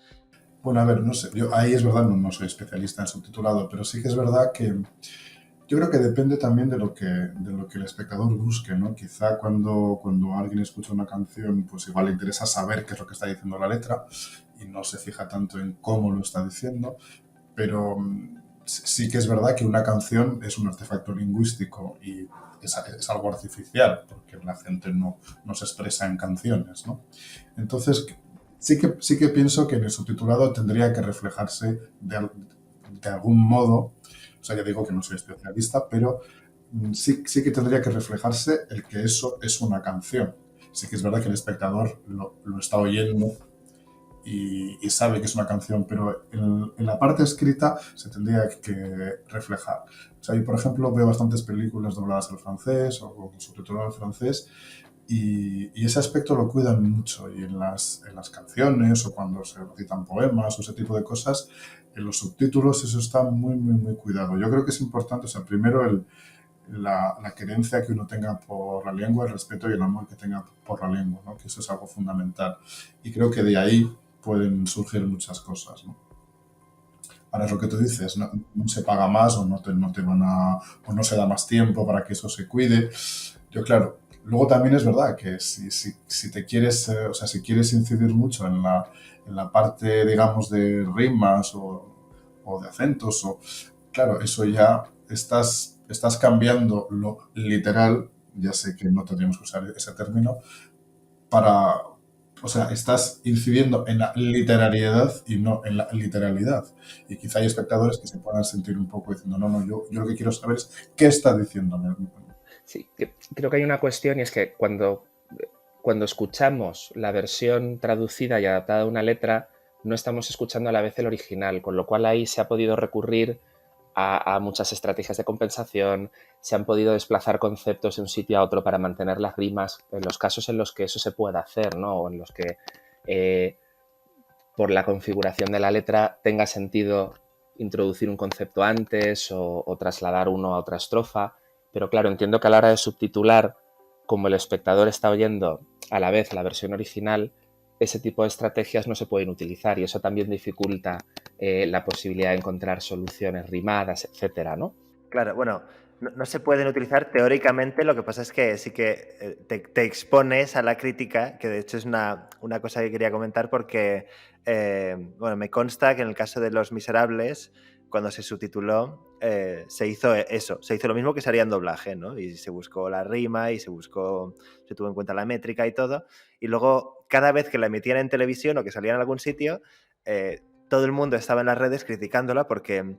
Bueno, a ver, no sé, yo ahí es verdad, no soy especialista en subtitulado, pero sí que es verdad que yo creo que depende también de lo que el espectador busque, ¿no? Quizá cuando alguien escucha una canción, pues igual le interesa saber qué es lo que está diciendo la letra y no se fija tanto en cómo lo está diciendo, pero sí que es verdad que una canción es un artefacto lingüístico y es algo artificial, porque la gente no se expresa en canciones, ¿no? Entonces, sí que pienso que en el subtitulado tendría que reflejarse de algún modo, o sea, ya digo que no soy especialista, pero sí que tendría que reflejarse el que eso es una canción. Sí que es verdad que el espectador lo está oyendo y sabe que es una canción, pero en la parte escrita se tendría que reflejar. O sea, yo, por ejemplo, veo bastantes películas dobladas al francés o subtituladas al francés y ese aspecto lo cuidan mucho y en las canciones o cuando se recitan poemas o ese tipo de cosas, en los subtítulos eso está muy, muy, muy cuidado. Yo creo que es importante, o sea, primero la querencia que uno tenga por la lengua, el respeto y el amor que tenga por la lengua, ¿no? Que eso es algo fundamental. Y creo que de ahí pueden surgir muchas cosas, ¿no? Ahora es lo que tú dices, no se paga más o no te van o no se da más tiempo para que eso se cuide. Yo, claro, luego también es verdad que si te quieres, o sea, si quieres incidir mucho en la parte, digamos, de rimas o de acentos, claro, eso ya estás cambiando lo literal, ya sé que no tendríamos que usar ese término, o sea, estás incidiendo en la literariedad y no en la literalidad. Y quizá hay espectadores que se puedan sentir un poco diciendo, no, yo lo que quiero saber es qué está diciendo.
Sí, creo que hay una cuestión y es que cuando escuchamos la versión traducida y adaptada a una letra, no estamos escuchando a la vez el original, con lo cual ahí se ha podido recurrir a muchas estrategias de compensación, se han podido desplazar conceptos de un sitio a otro para mantener las rimas, en los casos en los que eso se pueda hacer, ¿no? O en los que por la configuración de la letra tenga sentido introducir un concepto antes o trasladar uno a otra estrofa. Pero claro, entiendo que a la hora de subtitular, como el espectador está oyendo a la vez la versión original, ese tipo de estrategias no se pueden utilizar y eso también dificulta la posibilidad de encontrar soluciones rimadas, etcétera, ¿no?
Claro, bueno, no se pueden utilizar teóricamente, lo que pasa es que sí que te expones a la crítica, que de hecho es una cosa que quería comentar porque, bueno, me consta que en el caso de Los Miserables, cuando se subtituló, se hizo eso, se hizo lo mismo que se haría en doblaje, ¿no? Y se buscó la rima y se tuvo en cuenta la métrica y todo, y luego cada vez que la emitían en televisión o que salía en algún sitio, todo el mundo estaba en las redes criticándola porque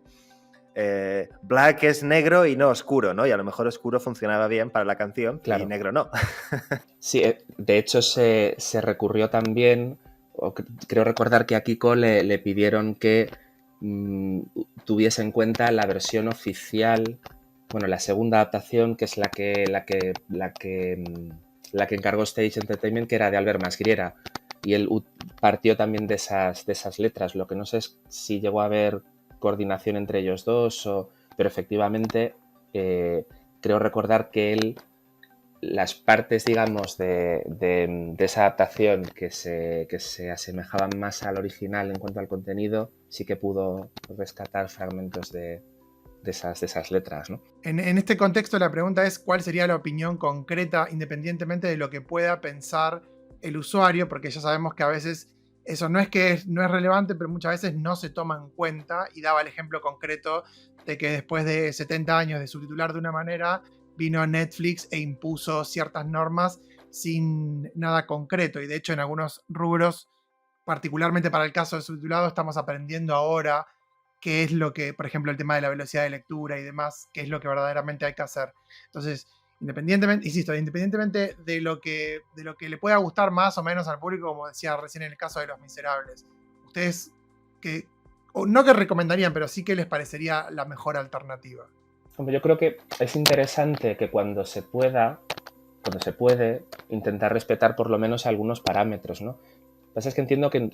black es negro y no oscuro, ¿no? Y a lo mejor oscuro funcionaba bien para la canción, claro, y negro no.
Sí, de hecho se recurrió también, creo recordar que a Kiko le pidieron que tuviese en cuenta la versión oficial, bueno, la segunda adaptación, que es la que encargó Stage Entertainment, que era de Albert Masriera. y él partió también de esas letras. Lo que no sé es si llegó a haber coordinación entre ellos dos, pero efectivamente creo recordar que él, las partes, digamos, de esa adaptación que se asemejaban más al original en cuanto al contenido, sí que pudo rescatar fragmentos de esas letras, ¿no?
En este contexto la pregunta es cuál sería la opinión concreta independientemente de lo que pueda pensar el usuario, porque ya sabemos que a veces eso no es que no es relevante, pero muchas veces no se toma en cuenta, y daba el ejemplo concreto de que después de 70 años de subtitular de una manera, vino Netflix e impuso ciertas normas sin nada concreto, y de hecho en algunos rubros, particularmente para el caso del subtitulado, estamos aprendiendo ahora qué es lo que, por ejemplo, el tema de la velocidad de lectura y demás, qué es lo que verdaderamente hay que hacer. Entonces, independientemente de lo que le pueda gustar más o menos al público, como decía recién en el caso de Los Miserables, ustedes no que recomendarían, pero sí que les parecería la mejor alternativa.
Hombre, yo creo que es interesante que cuando se puede, intentar respetar por lo menos algunos parámetros, ¿no? Lo que pasa es que entiendo que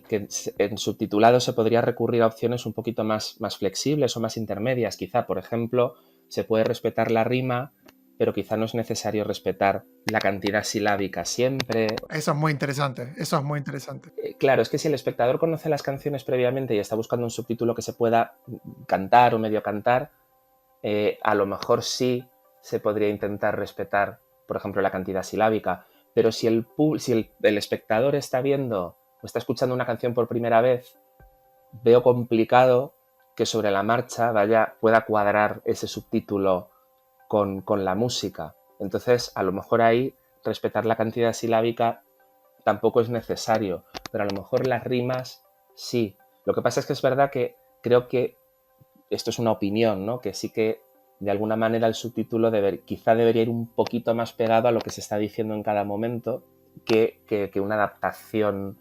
en subtitulado se podría recurrir a opciones un poquito más flexibles o más intermedias. Quizá, por ejemplo, se puede respetar la rima, pero quizá no es necesario respetar la cantidad silábica siempre.
Eso es muy interesante,
Claro, es que si el espectador conoce las canciones previamente y está buscando un subtítulo que se pueda cantar o medio cantar, a lo mejor sí se podría intentar respetar, por ejemplo, la cantidad silábica. Pero si el espectador está viendo o está escuchando una canción por primera vez, veo complicado que sobre la marcha pueda cuadrar ese subtítulo con la música. Entonces, a lo mejor ahí respetar la cantidad silábica tampoco es necesario, pero a lo mejor las rimas sí. Lo que pasa es que es verdad que creo que esto es una opinión, ¿no? Que sí que de alguna manera el subtítulo quizá debería ir un poquito más pegado a lo que se está diciendo en cada momento que una adaptación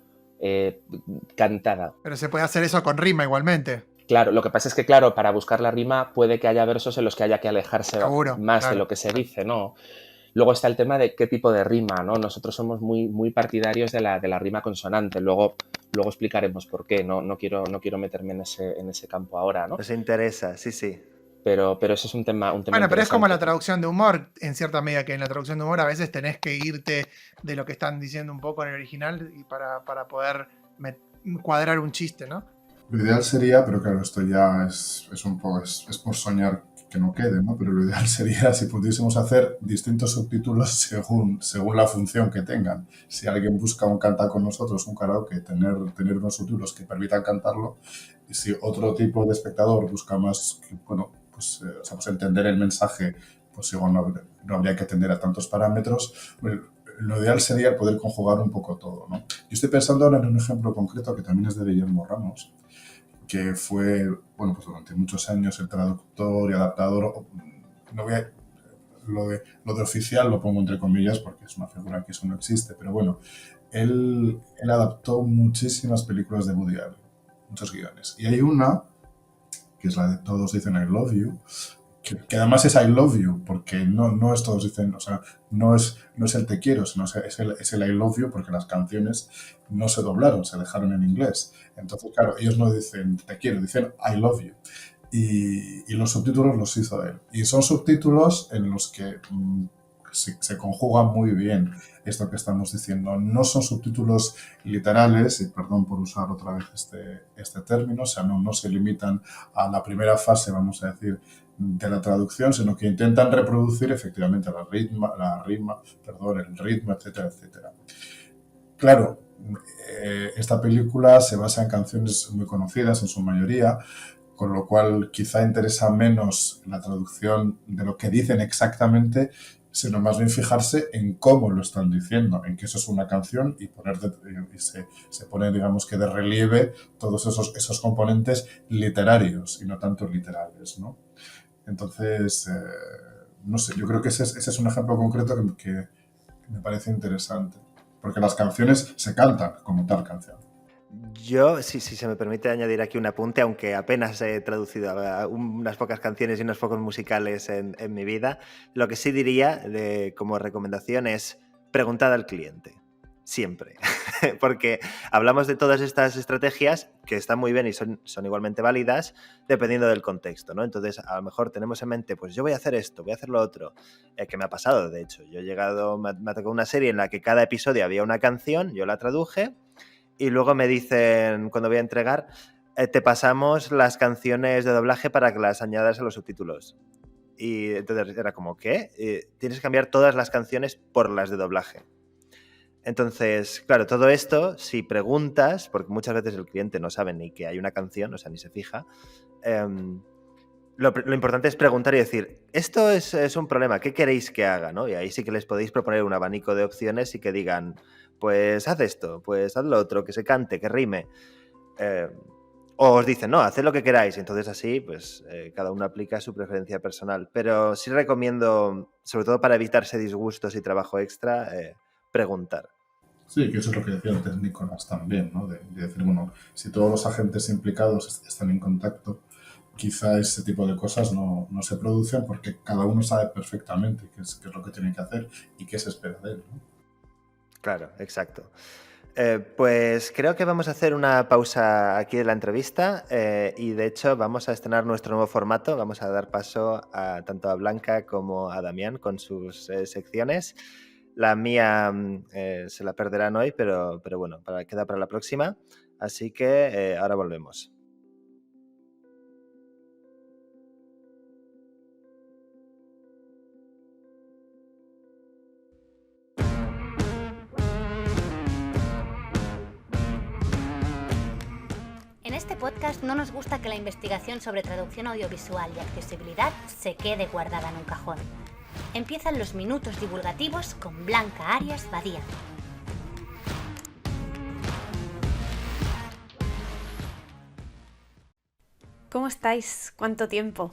cantada.
Pero se puede hacer eso con rima igualmente.
Claro, lo que pasa es que, claro, para buscar la rima puede que haya versos en los que haya que alejarse más de lo que se dice, ¿no? Luego está el tema de qué tipo de rima, ¿no? Nosotros somos muy partidarios de la rima consonante. Luego explicaremos por qué. No quiero meterme en ese campo ahora, ¿no?
Nos interesa, sí.
Pero eso es un tema
bueno, pero es como la traducción de humor, en cierta medida, que en la traducción de humor a veces tenés que irte de lo que están diciendo un poco en el original y para poder cuadrar un chiste, ¿no?
Lo ideal sería, pero claro, esto ya es un poco, es por soñar que no quede, ¿no? Pero lo ideal sería si pudiésemos hacer distintos subtítulos según la función que tengan. Si alguien busca un cantar con nosotros, un karaoke, tener unos subtítulos que permitan cantarlo, y si otro tipo de espectador busca más, pues entender el mensaje, pues igual no habría que atender a tantos parámetros. Bueno, lo ideal sería poder conjugar un poco todo, ¿no? Yo estoy pensando ahora en un ejemplo concreto que también es de Guillermo Ramos, que fue, pues durante muchos años el traductor y adaptador. Lo de oficial lo pongo entre comillas porque es una figura que eso no existe, pero bueno, él adaptó muchísimas películas de Woody Allen, muchos guiones. Y hay una, que es la de Todos dicen I love you, que además es I love you, porque no es todos dicen, o sea, no es el te quiero, sino es el I love you, porque las canciones no se doblaron, se dejaron en inglés. Entonces, claro, ellos no dicen te quiero, dicen I love you. Y los subtítulos los hizo él. Y son subtítulos en los que se conjuga muy bien esto que estamos diciendo. No son subtítulos literales, y perdón por usar otra vez este término, o sea, no se limitan a la primera fase, vamos a decir, de la traducción, sino que intentan reproducir efectivamente el ritmo, etcétera, etcétera. Claro, esta película se basa en canciones muy conocidas en su mayoría, con lo cual quizá interesa menos la traducción de lo que dicen exactamente, sino más bien fijarse en cómo lo están diciendo, en que eso es una canción y se pone, digamos que de relieve todos esos componentes literarios y no tanto literales, ¿no? Entonces, no sé, yo creo que ese es un ejemplo concreto que me parece interesante, porque las canciones se cantan como tal canción.
Yo, si se me permite añadir aquí un apunte, aunque apenas he traducido unas pocas canciones y unos pocos musicales en mi vida, lo que sí diría como recomendación es preguntad al cliente. siempre, porque hablamos de todas estas estrategias que están muy bien y son igualmente válidas dependiendo del contexto, ¿no? Entonces, a lo mejor tenemos en mente, pues yo voy a hacer esto, voy a hacer lo otro, que me ha pasado, de hecho. Yo he llegado, me ha tocado una serie en la que cada episodio había una canción, yo la traduje y luego me dicen, cuando voy a entregar, te pasamos las canciones de doblaje para que las añadas a los subtítulos. Y entonces era como, ¿qué? Tienes que cambiar todas las canciones por las de doblaje. Entonces, claro, todo esto, si preguntas, porque muchas veces el cliente no sabe ni que hay una canción, o sea, ni se fija, lo importante es preguntar y decir, esto es un problema, ¿qué queréis que haga? ¿No? Y ahí sí que les podéis proponer un abanico de opciones y que digan, pues haz esto, pues haz lo otro, que se cante, que rime. O os dicen, no, haced lo que queráis. Entonces así, pues cada uno aplica su preferencia personal. Pero sí recomiendo, sobre todo para evitarse disgustos y trabajo extra, preguntar.
Sí, que eso es lo que decía antes Nicolás también, ¿no? De decir, bueno, si todos los agentes implicados están en contacto, quizá ese tipo de cosas no se producen porque cada uno sabe perfectamente qué es lo que tiene que hacer y qué se espera de él, ¿no?
Claro, exacto. Pues creo que vamos a hacer una pausa aquí de la entrevista y de hecho vamos a estrenar nuestro nuevo formato. Vamos a dar paso tanto a Blanca como a Damián con sus secciones. La mía se la perderán hoy, pero bueno, queda para la próxima. Así que ahora volvemos.
En este podcast no nos gusta que la investigación sobre traducción audiovisual y accesibilidad se quede guardada en un cajón. Empiezan los minutos divulgativos con Blanca Arias Badía.
¿Cómo estáis? ¿Cuánto tiempo?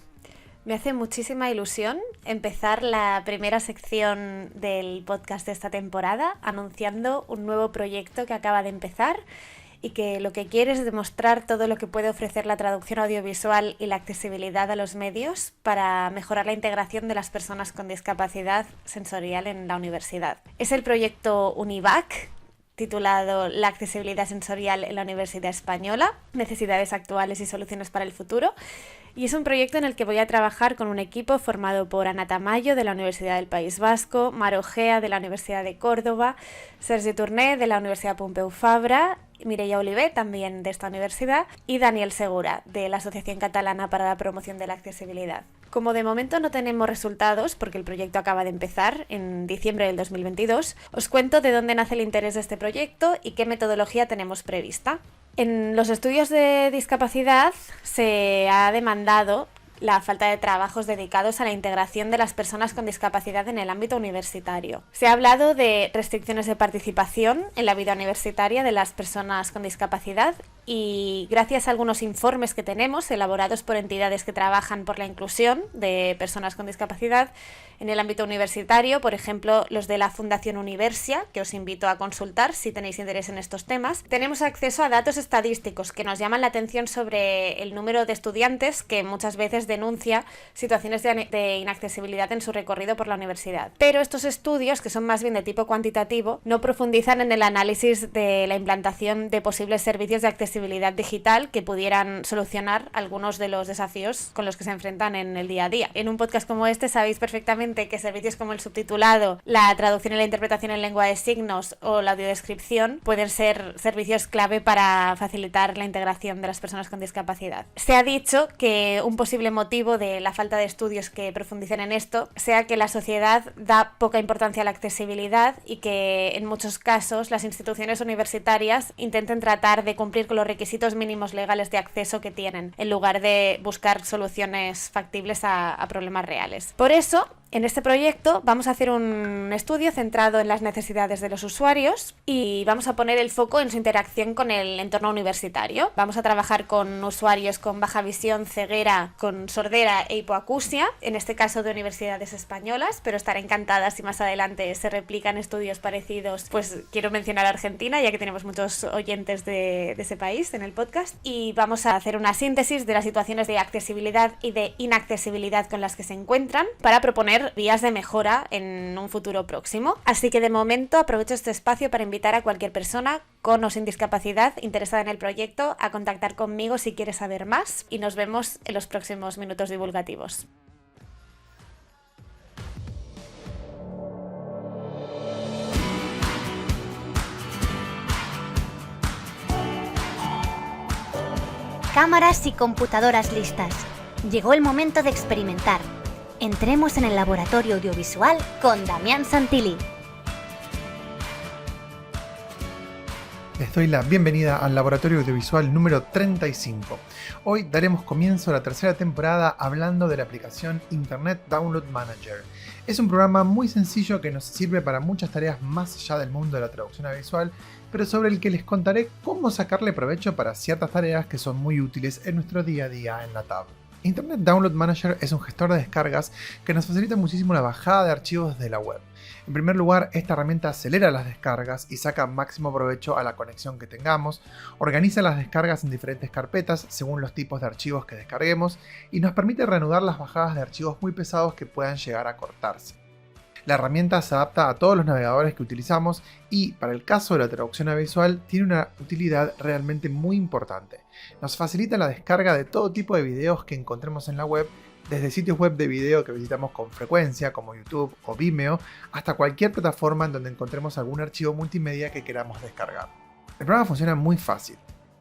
Me hace muchísima ilusión empezar la primera sección del podcast de esta temporada anunciando un nuevo proyecto que acaba de empezar y que lo que quiere es demostrar todo lo que puede ofrecer la traducción audiovisual y la accesibilidad a los medios para mejorar la integración de las personas con discapacidad sensorial en la universidad. Es el proyecto UNIVAC, titulado La accesibilidad sensorial en la Universidad Española, necesidades actuales y soluciones para el futuro. Y es un proyecto en el que voy a trabajar con un equipo formado por Ana Tamayo, de la Universidad del País Vasco, Mar Ojea, de la Universidad de Córdoba, Sergi Tourné, de la Universidad Pompeu Fabra, Mireia Oliver, también de esta universidad, y Daniel Segura, de la Asociación Catalana para la Promoción de la Accesibilidad. Como de momento no tenemos resultados, porque el proyecto acaba de empezar en diciembre del 2022, os cuento de dónde nace el interés de este proyecto y qué metodología tenemos prevista. En los estudios de discapacidad se ha demandado la falta de trabajos dedicados a la integración de las personas con discapacidad en el ámbito universitario. Se ha hablado de restricciones de participación en la vida universitaria de las personas con discapacidad y gracias a algunos informes que tenemos elaborados por entidades que trabajan por la inclusión de personas con discapacidad en el ámbito universitario, por ejemplo los de la Fundación Universia, que os invito a consultar si tenéis interés en estos temas, tenemos acceso a datos estadísticos que nos llaman la atención sobre el número de estudiantes que muchas veces denuncia situaciones de inaccesibilidad en su recorrido por la universidad. Pero estos estudios, que son más bien de tipo cuantitativo, no profundizan en el análisis de la implantación de posibles servicios de accesibilidad digital que pudieran solucionar algunos de los desafíos con los que se enfrentan en el día a día. En un podcast como este sabéis perfectamente que servicios como el subtitulado, la traducción y la interpretación en lengua de signos o la audiodescripción pueden ser servicios clave para facilitar la integración de las personas con discapacidad. Se ha dicho que un posible motivo de la falta de estudios que profundicen en esto sea que la sociedad da poca importancia a la accesibilidad y que en muchos casos las instituciones universitarias intenten tratar de cumplir con los requisitos mínimos legales de acceso que tienen, en lugar de buscar soluciones factibles a problemas reales. Por eso, en este proyecto vamos a hacer un estudio centrado en las necesidades de los usuarios y vamos a poner el foco en su interacción con el entorno universitario. Vamos a trabajar con usuarios con baja visión, ceguera, con sordera e hipoacusia, en este caso de universidades españolas, pero estaré encantada si más adelante se replican estudios parecidos. Pues quiero mencionar a Argentina, ya que tenemos muchos oyentes de ese país en el podcast, y vamos a hacer una síntesis de las situaciones de accesibilidad y de inaccesibilidad con las que se encuentran para proponer ver vías de mejora en un futuro próximo. Así que de momento aprovecho este espacio para invitar a cualquier persona con o sin discapacidad interesada en el proyecto a contactar conmigo si quiere saber más, y nos vemos en los próximos minutos divulgativos.
Cámaras y computadoras listas. Llegó el momento de experimentar. Entremos en el laboratorio audiovisual con Damián Santilli.
Les doy la bienvenida al laboratorio audiovisual número 35. Hoy daremos comienzo a la tercera temporada hablando de la aplicación Internet Download Manager. Es un programa muy sencillo que nos sirve para muchas tareas más allá del mundo de la traducción audiovisual, pero sobre el que les contaré cómo sacarle provecho para ciertas tareas que son muy útiles en nuestro día a día en la tab. Internet Download Manager es un gestor de descargas que nos facilita muchísimo la bajada de archivos desde la web. En primer lugar, esta herramienta acelera las descargas y saca máximo provecho a la conexión que tengamos, organiza las descargas en diferentes carpetas según los tipos de archivos que descarguemos y nos permite reanudar las bajadas de archivos muy pesados que puedan llegar a cortarse. La herramienta se adapta a todos los navegadores que utilizamos y, para el caso de la traducción audiovisual, tiene una utilidad realmente muy importante. Nos facilita la descarga de todo tipo de videos que encontremos en la web, desde sitios web de video que visitamos con frecuencia, como YouTube o Vimeo, hasta cualquier plataforma en donde encontremos algún archivo multimedia que queramos descargar. El programa funciona muy fácil.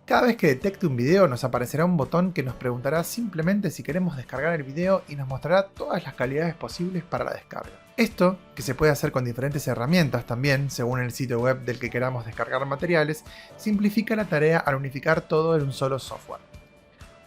Cada vez que detecte un video nos aparecerá un botón que nos preguntará simplemente si queremos descargar el video y nos mostrará todas las calidades posibles para la descarga. Esto, que se puede hacer con diferentes herramientas también, según el sitio web del que queramos descargar materiales, simplifica la tarea al unificar todo en un solo software.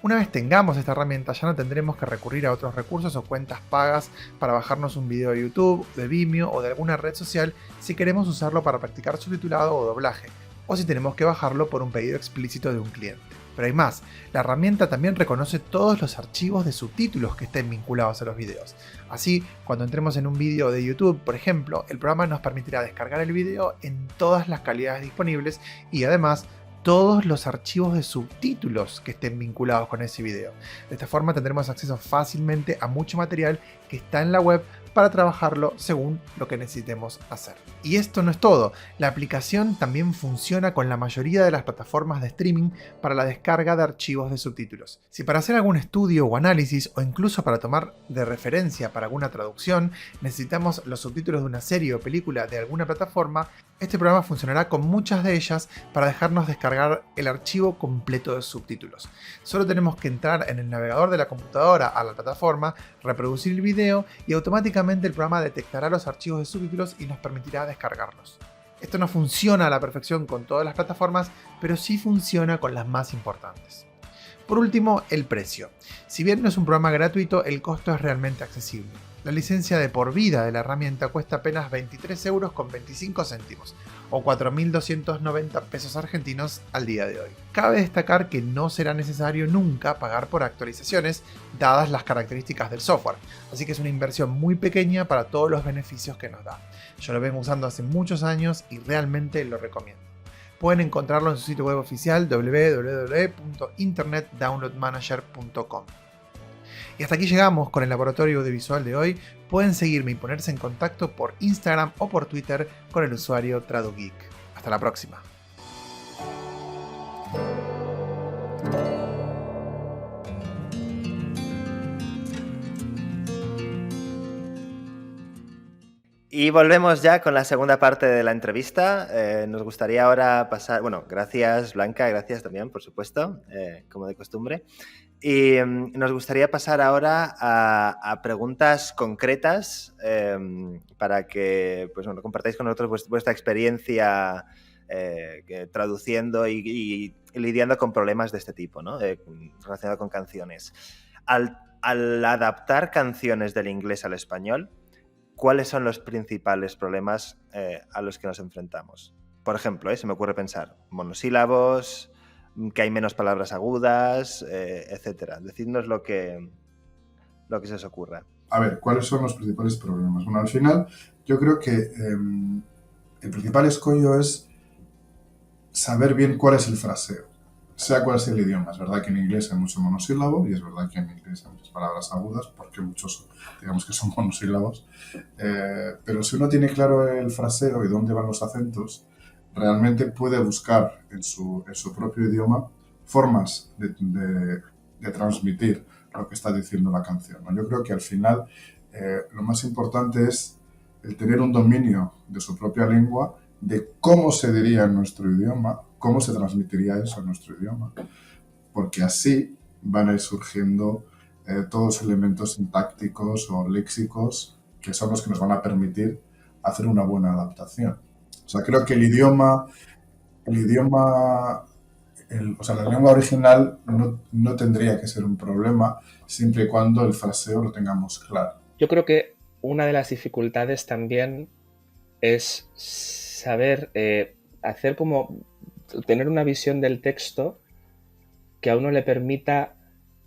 Una vez tengamos esta herramienta ya no tendremos que recurrir a otros recursos o cuentas pagas para bajarnos un video de YouTube, de Vimeo o de alguna red social si queremos usarlo para practicar subtitulado o doblaje, o si tenemos que bajarlo por un pedido explícito de un cliente. Pero hay más, la herramienta también reconoce todos los archivos de subtítulos que estén vinculados a los videos. Así, cuando entremos en un video de YouTube, por ejemplo, el programa nos permitirá descargar el video en todas las calidades disponibles y además todos los archivos de subtítulos que estén vinculados con ese video. De esta forma tendremos acceso fácilmente a mucho material que está en la web para trabajarlo según lo que necesitemos hacer. Y esto no es todo, la aplicación también funciona con la mayoría de las plataformas de streaming para la descarga de archivos de subtítulos. Si para hacer algún estudio o análisis o incluso para tomar de referencia para alguna traducción necesitamos los subtítulos de una serie o película de alguna plataforma, este programa funcionará con muchas de ellas para dejarnos descargar el archivo completo de subtítulos. Solo tenemos que entrar en el navegador de la computadora a la plataforma, reproducir el video y automáticamente el programa detectará los archivos de subtítulos y nos permitirá descargarlos. Esto no funciona a la perfección con todas las plataformas, pero sí funciona con las más importantes. Por último, el precio. Si bien no es un programa gratuito, el costo es realmente accesible. La licencia de por vida de la herramienta cuesta apenas 23,25 € o 4.290 pesos argentinos al día de hoy. Cabe destacar que no será necesario nunca pagar por actualizaciones, dadas las características del software, así que es una inversión muy pequeña para todos los beneficios que nos da. Yo lo vengo usando hace muchos años y realmente lo recomiendo. Pueden encontrarlo en su sitio web oficial www.internetdownloadmanager.com. Y hasta aquí llegamos con el laboratorio audiovisual de hoy. Pueden seguirme y ponerse en contacto por Instagram o por Twitter con el usuario TraduGeek. Hasta la próxima.
Y volvemos ya con la segunda parte de la entrevista. Nos gustaría ahora pasar... Bueno, gracias Blanca, gracias también, por supuesto, como de costumbre. Y nos gustaría pasar ahora a preguntas concretas para que pues, bueno, compartáis con nosotros vuestra experiencia traduciendo y lidiando con problemas de este tipo, ¿no? Relacionado con canciones. Al adaptar canciones del inglés al español, ¿cuáles son los principales problemas a los que nos enfrentamos? Por ejemplo, se me ocurre pensar monosílabos, que hay menos palabras agudas, etcétera. Decidnos lo que se os ocurra.
A ver, ¿cuáles son los principales problemas? Bueno, al final yo creo que el principal escollo es saber bien cuál es el fraseo. sea cual sea el idioma. Es verdad que en inglés hay mucho monosílabo y es verdad que en inglés hay muchas palabras agudas porque muchos, digamos que son monosílabos. Pero si uno tiene claro el fraseo y dónde van los acentos, realmente puede buscar en su propio idioma formas de transmitir lo que está diciendo la canción, ¿no? Yo creo que al final lo más importante es el tener un dominio de su propia lengua, de cómo se diría en nuestro idioma, cómo se transmitiría eso en nuestro idioma, porque así van a ir surgiendo todos los elementos sintácticos o léxicos que son los que nos van a permitir hacer una buena adaptación. O sea, creo que o sea, la lengua original no tendría que ser un problema siempre y cuando el fraseo lo tengamos claro.
Yo creo que una de las dificultades también es saber hacer como tener una visión del texto que a uno le permita,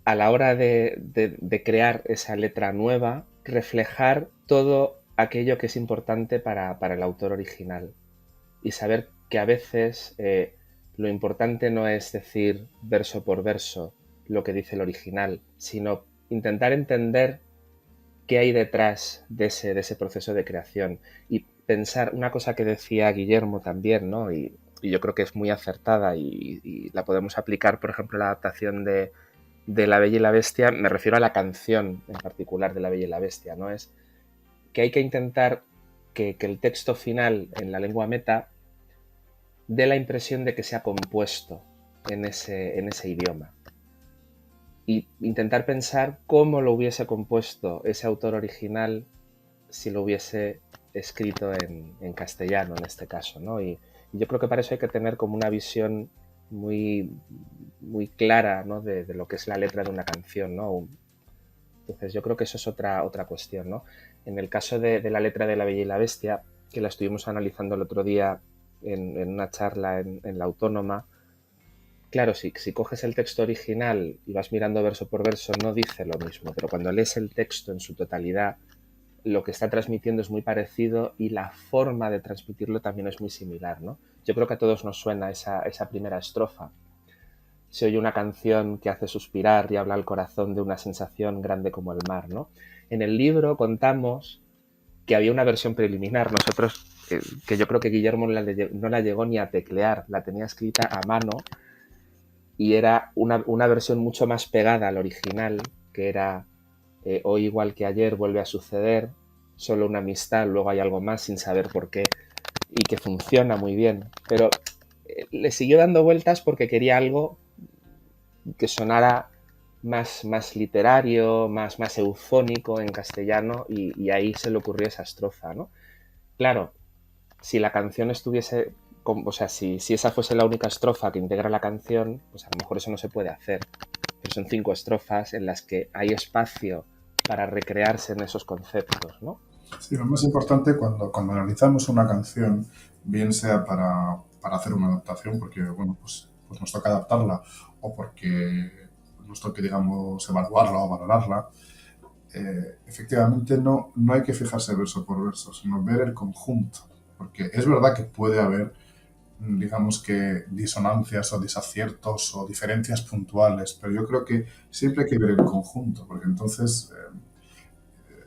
a la hora de crear esa letra nueva, reflejar todo aquello que es importante para el autor original. Y saber que a veces lo importante no es decir verso por verso lo que dice el original, sino intentar entender qué hay detrás de ese proceso de creación. Y pensar, una cosa que decía Guillermo también, ¿no? Y yo creo que es muy acertada y la podemos aplicar, por ejemplo, a la adaptación de La Bella y la Bestia. Me refiero a la canción en particular de La Bella y la Bestia, ¿no? Es que hay que intentar que el texto final en la lengua meta dé la impresión de que se ha compuesto en ese idioma. Y intentar pensar cómo lo hubiese compuesto ese autor original si lo hubiese escrito en castellano, en este caso, ¿no? Y yo creo que para eso hay que tener como una visión muy, muy clara, ¿no? de lo que es la letra de una canción, ¿no? Entonces yo creo que eso es otra cuestión, ¿no? En el caso de la letra de La Bella y la Bestia, que la estuvimos analizando el otro día en una charla en La Autónoma, claro, si coges el texto original y vas mirando verso por verso, no dice lo mismo, pero cuando lees el texto en su totalidad, lo que está transmitiendo es muy parecido y la forma de transmitirlo también es muy similar, ¿no? Yo creo que a todos nos suena esa primera estrofa. Se oye una canción que hace suspirar y habla al corazón de una sensación grande como el mar, ¿no? En el libro contamos que había una versión preliminar. Nosotros, que yo creo que Guillermo no la llegó ni a teclear, la tenía escrita a mano y era una versión mucho más pegada al original, que era hoy igual que ayer vuelve a suceder, solo una amistad, luego hay algo más sin saber por qué, y que funciona muy bien. Pero le siguió dando vueltas porque quería algo que sonara más literario, más eufónico en castellano, y ahí se le ocurrió esa estrofa, ¿no? Claro, si la canción estuviese, o sea, si esa fuese la única estrofa que integra la canción, pues a lo mejor eso no se puede hacer. Pero son 5 estrofas en las que hay espacio para recrearse en esos conceptos, ¿no?
Sí, lo más importante cuando analizamos una canción, bien sea para hacer una adaptación, porque bueno, pues nos toca adaptarla, o porque nos toque, digamos, evaluarla o valorarla, efectivamente no hay que fijarse verso por verso, sino ver el conjunto. Porque es verdad que puede haber, digamos que, disonancias o desaciertos o diferencias puntuales, pero yo creo que siempre hay que ver el conjunto, porque entonces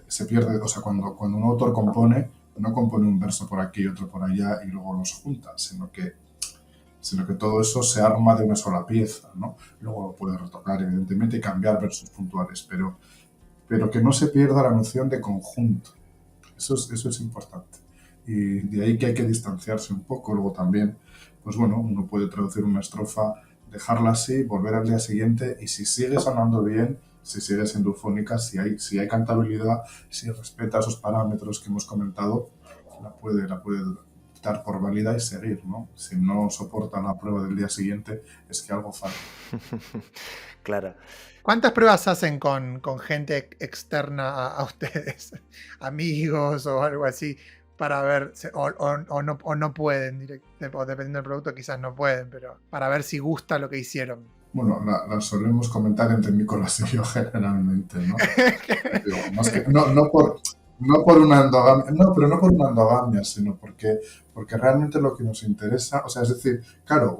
se pierde. O sea, cuando un autor compone, no compone un verso por aquí y otro por allá y luego los junta, sino que todo eso se arma de una sola pieza, ¿no? Luego lo puede retocar, evidentemente, y cambiar versos puntuales, pero que no se pierda la noción de conjunto. Eso es importante. Y de ahí que hay que distanciarse un poco. Luego también, pues bueno, uno puede traducir una estrofa, dejarla así, volver al día siguiente, y si sigue sonando bien, si sigue siendo eufónica, si hay cantabilidad, si respeta esos parámetros que hemos comentado, la puede dar por válida y seguir, ¿no? Si no soporta la prueba del día siguiente, es que algo falla.
Claro.
¿Cuántas pruebas hacen con gente externa a ustedes? Amigos o algo así, para ver, o no pueden, o dependiendo del producto quizás no pueden, pero para ver si gusta lo que hicieron?
Bueno, la solemos comentar entre Nicolás y yo generalmente, ¿no? Digo, No por una endogamia, no, pero no por una endogamia, sino porque realmente lo que nos interesa, o sea, es decir, claro,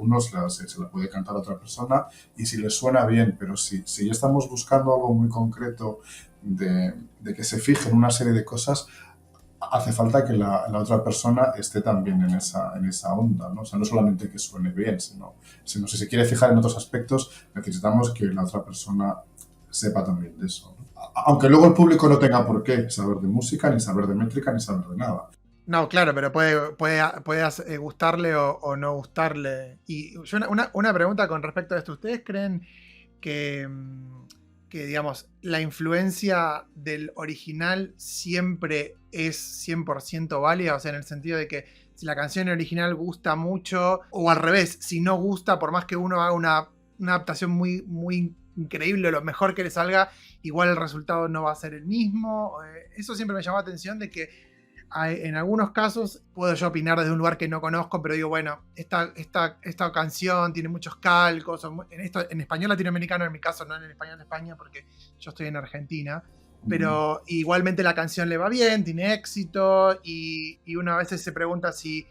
se la puede cantar a otra persona y si le suena bien, pero si ya estamos buscando algo muy concreto de que se fije en una serie de cosas, hace falta que la otra persona esté también en esa onda, ¿no? O sea, no solamente que suene bien, sino si se quiere fijar en otros aspectos, necesitamos que la otra persona sepa también de eso, ¿no? Aunque luego el público no tenga por qué saber de música, ni saber de métrica, ni saber de nada.
No, claro, pero puede gustarle o no gustarle. Y yo una pregunta con respecto a esto. ¿Ustedes creen que, digamos, la influencia del original siempre es 100% válida? O sea, en el sentido de que si la canción original gusta mucho, o al revés, si no gusta, por más que uno haga una adaptación muy, muy increíble, lo mejor que le salga, igual el resultado no va a ser el mismo. Eso siempre me llamó la atención de que en algunos casos puedo yo opinar desde un lugar que no conozco, pero digo, bueno, esta canción tiene muchos calcos, en español latinoamericano, en mi caso, no en el español de España, porque yo estoy en Argentina, pero igualmente la canción le va bien, tiene éxito, y uno a veces se pregunta si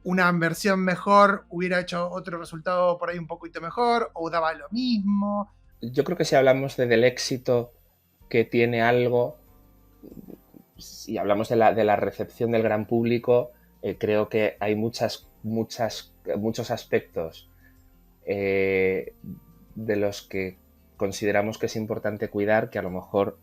una versión mejor hubiera hecho otro resultado por ahí un poquito mejor, o daba lo mismo.
Yo creo que si hablamos del éxito que tiene algo, si hablamos de la recepción del gran público, creo que hay muchos aspectos de los que consideramos que es importante cuidar que a lo mejor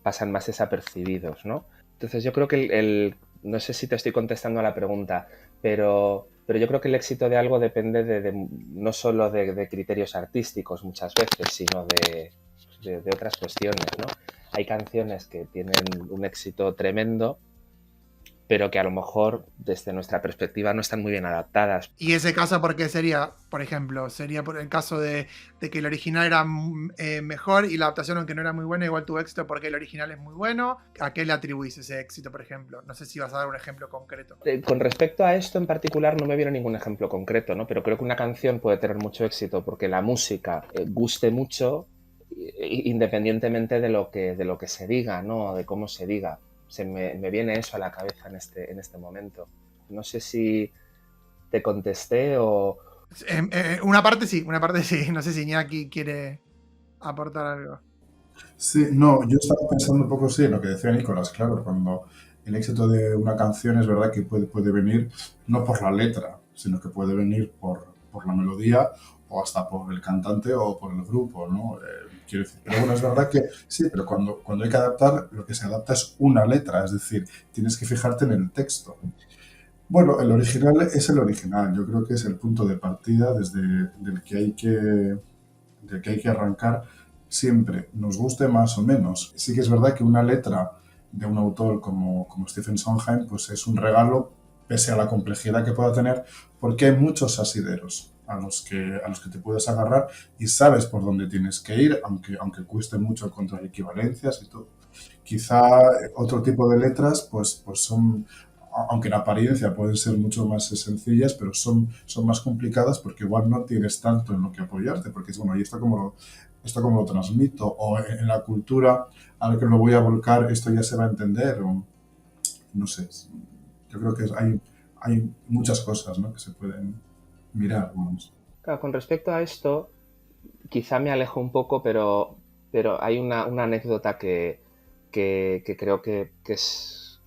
pasan más desapercibidos, ¿no? Entonces yo creo que no sé si te estoy contestando a la pregunta, pero yo creo que el éxito de algo depende no solo de criterios artísticos muchas veces, sino de otras cuestiones, ¿no? Hay canciones que tienen un éxito tremendo, pero que a lo mejor desde nuestra perspectiva no están muy bien adaptadas.
Y ese caso, ¿por qué sería? Por ejemplo, sería por el caso de que el original era mejor y la adaptación, aunque no era muy buena, igual tuvo éxito porque el original es muy bueno. ¿A qué le atribuís ese éxito, por ejemplo? No sé si vas a dar un ejemplo concreto.
Con respecto a esto en particular no me viene ningún ejemplo concreto, ¿no? Pero creo que una canción puede tener mucho éxito porque la música guste mucho independientemente de lo que se diga, ¿no? De cómo se diga. Me viene eso a la cabeza en este momento. No sé si te contesté o...
Una parte sí. No sé si Iñaki quiere aportar algo.
Sí, no, yo estaba pensando un poco, sí, en lo que decía Nicolás, claro, cuando el éxito de una canción es verdad que puede venir no por la letra, sino que puede venir por la melodía o hasta por el cantante o por el grupo, ¿no? Quiero decir, pero bueno, es verdad que sí, pero cuando hay que adaptar, lo que se adapta es una letra, es decir, tienes que fijarte en el texto. Bueno, el original es el original, yo creo que es el punto de partida del que hay que arrancar siempre, nos guste más o menos. Sí que es verdad que una letra de un autor como Stephen Sondheim pues es un regalo pese a la complejidad que pueda tener, porque hay muchos asideros a los que te puedes agarrar y sabes por dónde tienes que ir, aunque cueste mucho encontrar equivalencias y todo. Quizá otro tipo de letras pues son, aunque en apariencia pueden ser mucho más sencillas, pero son más complicadas porque igual no tienes tanto en lo que apoyarte, porque es bueno, ¿y esto cómo lo transmito? O en la cultura, a ver que lo voy a volcar, esto ya se va a entender, o no sé. Yo creo que hay muchas cosas, ¿no?, que se pueden mirar, vamos.
Claro, con respecto a esto, quizá me alejo un poco, pero hay una anécdota que creo que es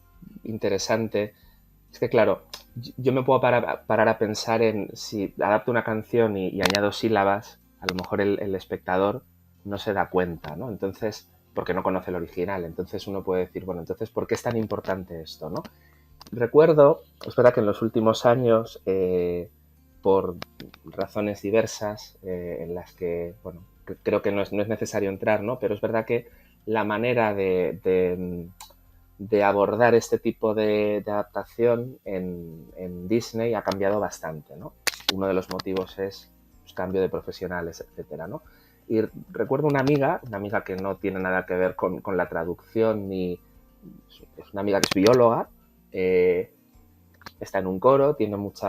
interesante. Es que, claro, yo me puedo parar a pensar en si adapto una canción y añado sílabas, a lo mejor el espectador no se da cuenta, ¿no? Entonces, porque no conoce el original. Entonces uno puede decir, bueno, entonces, ¿por qué es tan importante esto, no? Recuerdo, es verdad que en los últimos años, por razones diversas, en las que, bueno, creo que no es necesario entrar, ¿no? Pero es verdad que la manera de abordar este tipo de adaptación en Disney ha cambiado bastante, ¿no? Uno de los motivos es pues, cambio de profesionales, etcétera, ¿no? Y recuerdo una amiga que no tiene nada que ver con la traducción, ni es una amiga que es bióloga, está en un coro, tiene mucho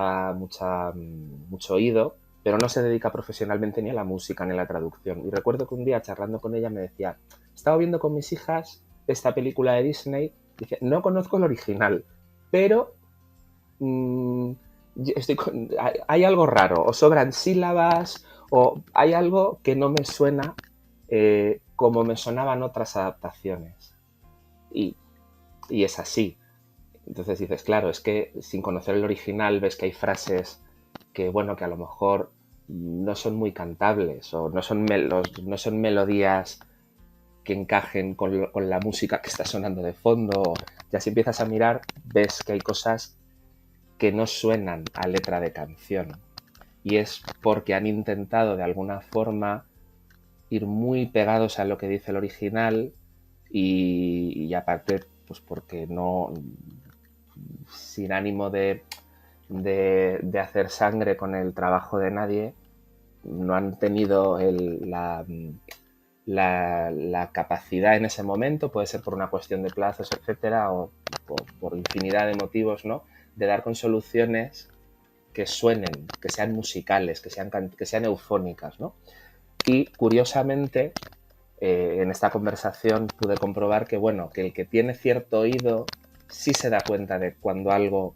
oído, pero no se dedica profesionalmente ni a la música ni a la traducción. Y recuerdo que un día charlando con ella me decía, estaba viendo con mis hijas esta película de Disney, dice, no conozco el original, pero hay algo raro, o sobran sílabas, o hay algo que no me suena como me sonaban otras adaptaciones. Y es así. Entonces dices, claro, es que sin conocer el original ves que hay frases que, bueno, que a lo mejor no son muy cantables o no son melodías que encajen con la música que está sonando de fondo. Ya si empiezas a mirar, ves que hay cosas que no suenan a letra de canción. Y es porque han intentado de alguna forma ir muy pegados a lo que dice el original y aparte, pues porque no, sin ánimo de hacer sangre con el trabajo de nadie, no han tenido la capacidad en ese momento, puede ser por una cuestión de plazos, etcétera, o por infinidad de motivos, ¿no?, de dar con soluciones que suenen, que sean musicales, que sean eufónicas, ¿no? Y curiosamente, en esta conversación pude comprobar que, bueno, que el que tiene cierto oído sí se da cuenta de cuando algo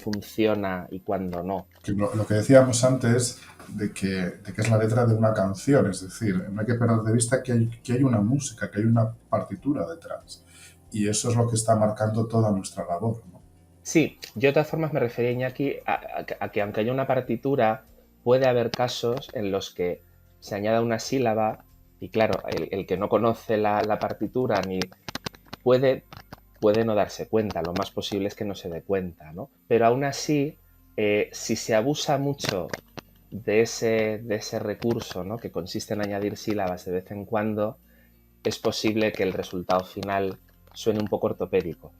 funciona y cuando no.
Lo que decíamos antes de que es la letra de una canción, es decir, no hay que perder de vista que hay una música, que hay una partitura detrás. Y eso es lo que está marcando toda nuestra labor, ¿no?
Sí, yo de todas formas me refería, Iñaki, a que aunque haya una partitura, puede haber casos en los que se añada una sílaba y claro, el que no conoce la partitura ni puede no darse cuenta, lo más posible es que no se dé cuenta, ¿no? Pero aún así, si se abusa mucho de ese recurso, ¿no?, que consiste en añadir sílabas de vez en cuando, es posible que el resultado final suene un poco ortopédico.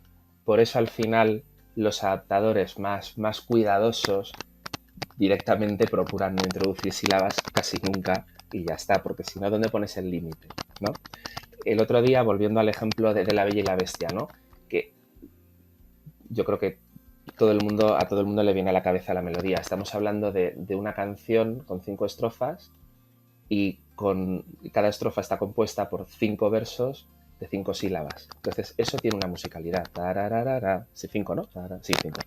Por eso al final los adaptadores más cuidadosos directamente procuran no introducir sílabas casi nunca y ya está, porque si no, ¿dónde pones el límite?, ¿no? El otro día, volviendo al ejemplo de La Bella y la Bestia, ¿no?, que yo creo que a todo el mundo le viene a la cabeza la melodía. Estamos hablando de una canción con 5 estrofas y cada estrofa está compuesta por 5 versos de 5 sílabas. Entonces, eso tiene una musicalidad. Sí, 5, ¿no? Sí, 5.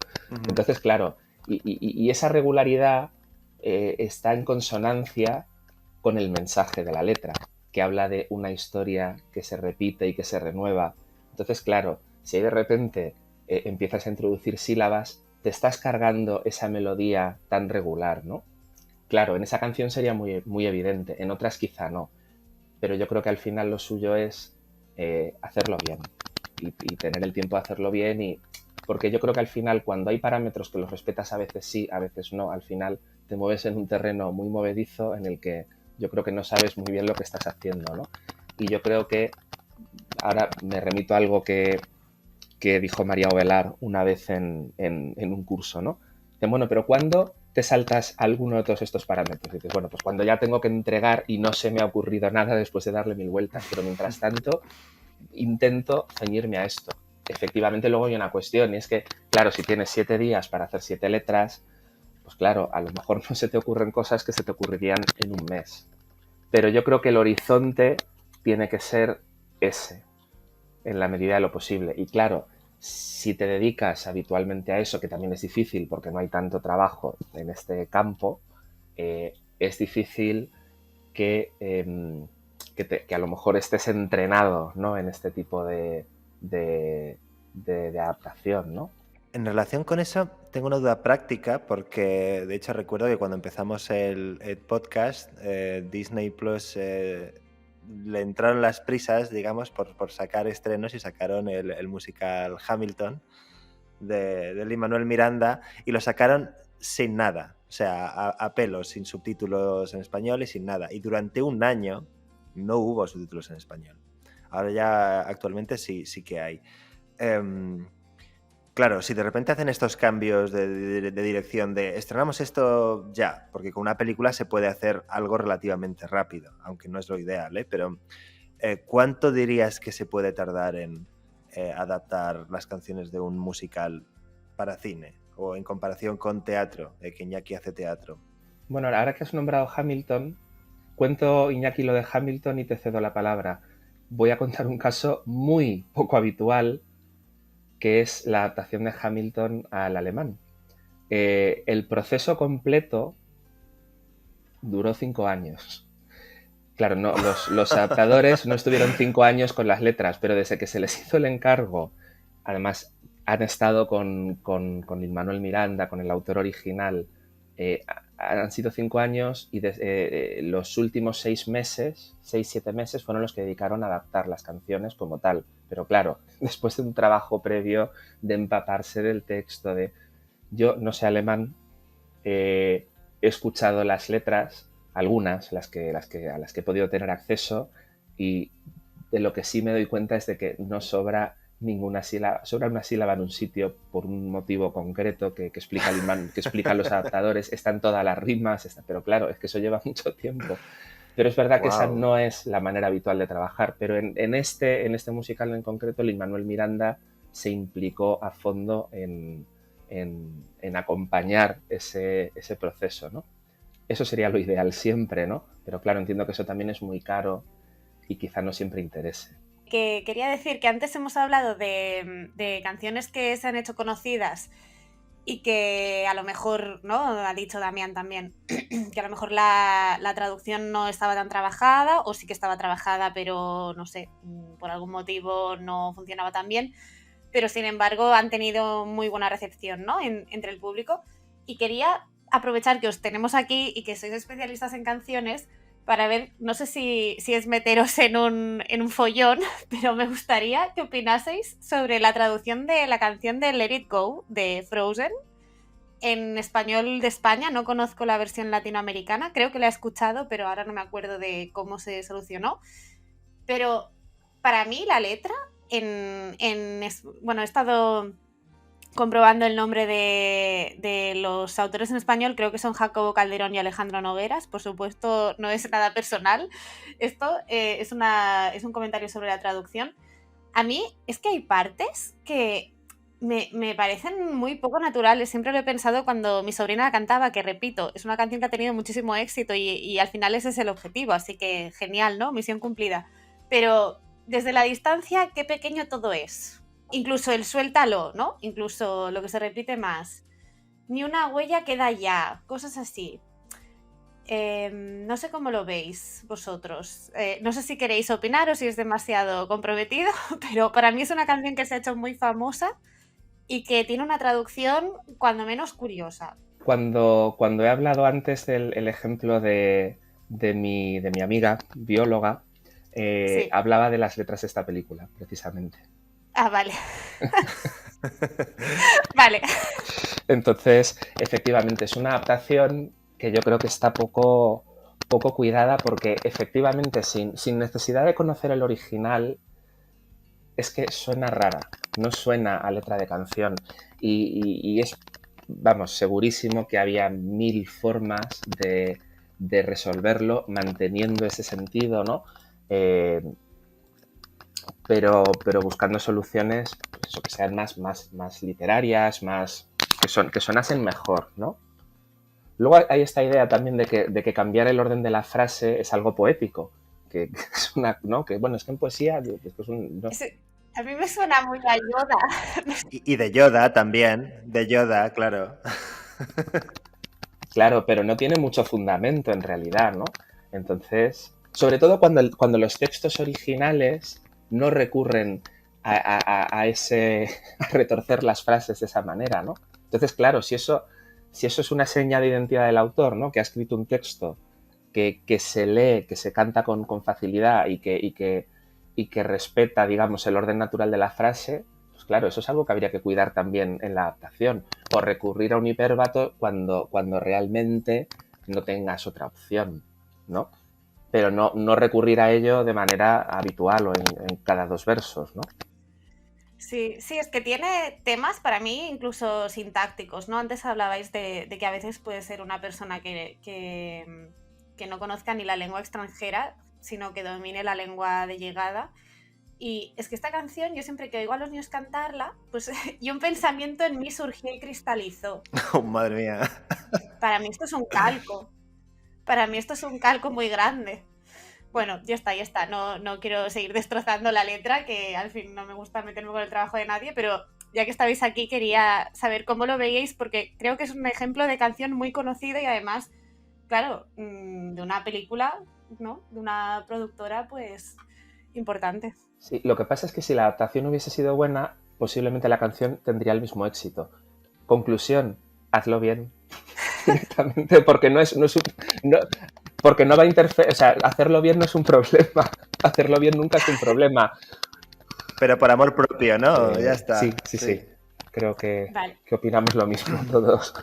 Entonces, claro, y esa regularidad está en consonancia con el mensaje de la letra, que habla de una historia que se repite y que se renueva. Entonces, claro, si de repente empiezas a introducir sílabas, te estás cargando esa melodía tan regular, ¿no? Claro, en esa canción sería muy, muy evidente, en otras quizá no, pero yo creo que al final lo suyo es hacerlo bien y tener el tiempo de hacerlo bien, porque yo creo que al final cuando hay parámetros que los respetas a veces sí, a veces no, al final te mueves en un terreno muy movedizo en el que yo creo que no sabes muy bien lo que estás haciendo, ¿no? Y yo creo que ahora me remito a algo que dijo María Ovelar una vez en un curso, ¿no? Dice, bueno, pero ¿cuándo te saltas alguno de todos estos parámetros? Y dices, bueno, pues cuando ya tengo que entregar y no se me ha ocurrido nada después de darle 1000 vueltas, pero mientras tanto intento ceñirme a esto. Efectivamente, luego hay una cuestión, y es que, claro, si tienes 7 días para hacer 7 letras, pues claro, a lo mejor no se te ocurren cosas que se te ocurrirían en un mes. Pero yo creo que el horizonte tiene que ser ese, en la medida de lo posible. Y claro, si te dedicas habitualmente a eso, que también es difícil porque no hay tanto trabajo en este campo, es difícil que a lo mejor estés entrenado, ¿no?, en este tipo de adaptación, ¿no?
En relación con eso, tengo una duda práctica porque, de hecho, recuerdo que cuando empezamos el podcast, Disney Plus le entraron las prisas, digamos, por sacar estrenos y sacaron el musical Hamilton de Lin-Manuel Miranda y lo sacaron sin nada, o sea, a pelo, sin subtítulos en español y sin nada. Y durante un año no hubo subtítulos en español. Ahora ya actualmente sí que hay. Claro, si de repente hacen estos cambios de dirección de estrenamos esto ya, porque con una película se puede hacer algo relativamente rápido, aunque no es lo ideal, ¿eh? Pero ¿cuánto dirías que se puede tardar en adaptar las canciones de un musical para cine? O en comparación con teatro, que Iñaki hace teatro.
Bueno, ahora que has nombrado Hamilton, cuento, Iñaki, lo de Hamilton y te cedo la palabra. voy a contar un caso muy poco habitual, que es la adaptación de Hamilton al alemán. El proceso completo duró 5 años. Claro, no, los adaptadores no estuvieron 5 años con las letras, pero desde que se les hizo el encargo, además han estado con Lin-Manuel Miranda, con el autor original, han sido 5 años y los últimos 6 meses, 6-7 meses, fueron los que dedicaron a adaptar las canciones como tal. Pero claro, después de un trabajo previo de empaparse del texto, yo no sé alemán, he escuchado las letras, algunas, a las que he podido tener acceso, y de lo que sí me doy cuenta es de que no sobra ninguna sílaba, sobra una sílaba en un sitio por un motivo concreto que explican los adaptadores, están todas las rimas, pero claro, es que eso lleva mucho tiempo. Pero es verdad que esa no es la manera habitual de trabajar, pero en este musical en concreto, Lin-Manuel Miranda se implicó a fondo en acompañar ese proceso, ¿no? Eso sería lo ideal siempre, ¿no? Pero claro, entiendo que eso también es muy caro y quizá no siempre interese.
Que quería decir que antes hemos hablado de canciones que se han hecho conocidas y que a lo mejor, ¿no? Ha dicho Damián también, que a lo mejor la traducción no estaba tan trabajada, o sí que estaba trabajada, pero no sé, por algún motivo no funcionaba tan bien, pero sin embargo han tenido muy buena recepción, ¿no? Entre el público. Y quería aprovechar que os tenemos aquí y que sois especialistas en canciones para ver, no sé si es meteros en un follón, pero me gustaría que opinaseis sobre la traducción de la canción de Let It Go de Frozen en español de España. No conozco la versión latinoamericana, creo que la he escuchado, pero ahora no me acuerdo de cómo se solucionó. Pero para mí la letra, bueno, he estado comprobando el nombre de los autores en español, creo que son Jacobo Calderón y Alejandro Nogueras. Por supuesto, no es nada personal. Esto es un comentario sobre la traducción. A mí es que hay partes que me parecen muy poco naturales. Siempre lo he pensado cuando mi sobrina la cantaba, que repito, es una canción que ha tenido muchísimo éxito y al final ese es el objetivo, así que genial, ¿no? Misión cumplida. Pero desde la distancia, qué pequeño todo es. Incluso el suéltalo, ¿no? Incluso lo que se repite más. Ni una huella queda ya, cosas así. No sé cómo lo veis vosotros. No sé si queréis opinar o si es demasiado comprometido, pero para mí es una canción que se ha hecho muy famosa y que tiene una traducción cuando menos curiosa.
Cuando he hablado antes del ejemplo de mi amiga bióloga,
Sí.
hablaba de las letras de esta película, precisamente.
Ah, vale. Vale.
Entonces, efectivamente, es una adaptación que yo creo que está poco cuidada, porque efectivamente sin necesidad de conocer el original es que suena rara, no suena a letra de canción y es, vamos, segurísimo que había 1000 formas de resolverlo manteniendo ese sentido, ¿no? Pero buscando soluciones, pues eso, que sean más literarias, que sonasen mejor, ¿no? Luego hay esta idea también de que cambiar el orden de la frase es algo poético, que es ¿no? Que bueno, es que en poesía después ¿no?
A mí me suena muy a Yoda.
Y de Yoda también, de Yoda, claro.
Claro, pero no tiene mucho fundamento en realidad, ¿no? Entonces, sobre todo cuando los textos originales no recurren a retorcer las frases de esa manera, ¿no? Entonces, claro, si eso es una seña de identidad del autor, ¿no? Que ha escrito un texto que se lee, que se canta con facilidad y que respeta, digamos, el orden natural de la frase, pues claro, eso es algo que habría que cuidar también en la adaptación. O recurrir a un hipérbato cuando realmente no tengas otra opción, ¿no? Pero no recurrir a ello de manera habitual o en cada 2 versos, ¿no?
Sí, es que tiene temas para mí incluso sintácticos, ¿no? Antes hablabais de que a veces puede ser una persona que no conozca ni la lengua extranjera, sino que domine la lengua de llegada. Y es que esta canción, yo siempre que oigo a los niños cantarla, pues y un pensamiento en mí surgió y cristalizó.
Oh, madre mía.
Para mí esto es un calco. Para mí esto es un calco muy grande. Bueno, ya está. No quiero seguir destrozando la letra, que al fin no me gusta meterme con el trabajo de nadie, pero ya que estabais aquí quería saber cómo lo veíais, porque creo que es un ejemplo de canción muy conocida y además, claro, de una película, ¿no? De una productora, pues, importante.
Sí, lo que pasa es que si la adaptación hubiese sido buena, posiblemente la canción tendría el mismo éxito. Conclusión, hazlo bien. Directamente, porque porque no va a interferir, o sea, hacerlo bien no es un problema. Hacerlo bien nunca es un problema.
Pero por amor propio, ¿no? Ya está.
Sí. Creo que
Vale.
opinamos lo mismo todos.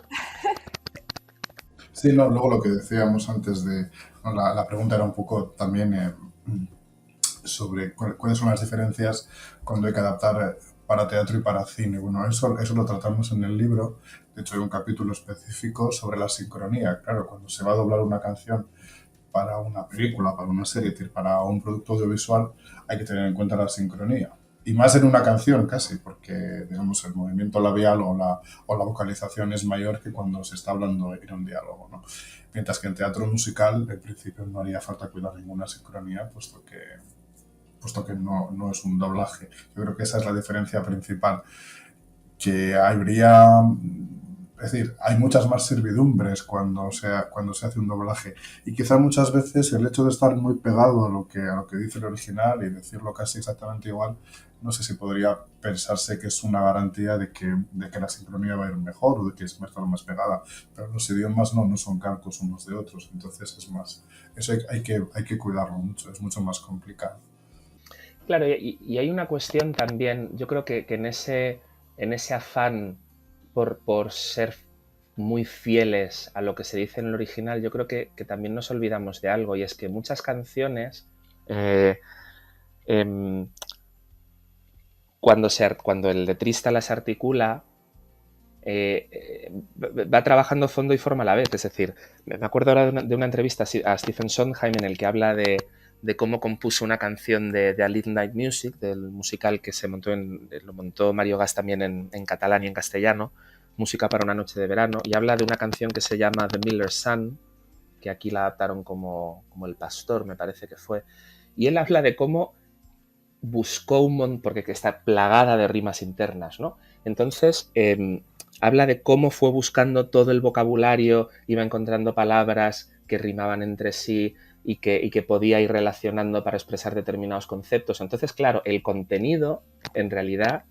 Sí, no, luego lo que decíamos antes de... no, la pregunta era un poco también sobre cuáles son las diferencias cuando hay que adaptar para teatro y para cine. Bueno, eso lo tratamos en el libro. De hecho, hay un capítulo específico sobre la sincronía. Claro, cuando se va a doblar una canción para una película, para una serie, es decir, para un producto audiovisual, hay que tener en cuenta la sincronía. Y más en una canción casi, porque digamos, el movimiento labial o la vocalización es mayor que cuando se está hablando en un diálogo, ¿no? Mientras que en teatro musical, en principio, no haría falta cuidar ninguna sincronía, puesto que no es un doblaje. Yo creo que esa es la diferencia principal. Que habría... Es decir, hay muchas más servidumbres cuando se hace un doblaje. Y quizá muchas veces el hecho de estar muy pegado a lo que dice el original y decirlo casi exactamente igual, no sé si podría pensarse que es una garantía de que la sincronía va a ir mejor o de que es mejor más pegada. Pero los idiomas no son calcos unos de otros. Entonces es más... Eso hay que cuidarlo mucho, es mucho más complicado.
Claro, y hay una cuestión también, yo creo que en ese afán por ser muy fieles a lo que se dice en el original, yo creo que también nos olvidamos de algo, y es que muchas canciones, cuando el letrista las articula, va trabajando fondo y forma a la vez. Es decir, me acuerdo ahora de una entrevista a Stephen Sondheim en el que habla de cómo compuso una canción de A Little Night Music, del musical que lo montó Mario Gas también en catalán y en castellano, Música para una noche de verano, y habla de una canción que se llama The Miller's Son, que aquí la adaptaron como El Pastor, me parece que fue, y él habla de cómo buscó porque está plagada de rimas internas, ¿no? Entonces, habla de cómo fue buscando todo el vocabulario, iba encontrando palabras que rimaban entre sí y que podía ir relacionando para expresar determinados conceptos. Entonces, claro, el contenido, en realidad,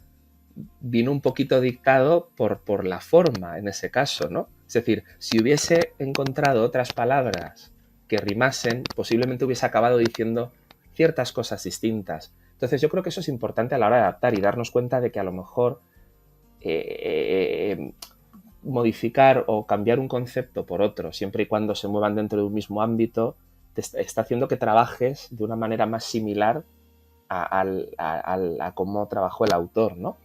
vino un poquito dictado por la forma, en ese caso, ¿no? Es decir, si hubiese encontrado otras palabras que rimasen, posiblemente hubiese acabado diciendo ciertas cosas distintas. Entonces, yo creo que eso es importante a la hora de adaptar y darnos cuenta de que a lo mejor modificar o cambiar un concepto por otro, siempre y cuando se muevan dentro de un mismo ámbito, te está haciendo que trabajes de una manera más similar a cómo trabajó el autor, ¿no?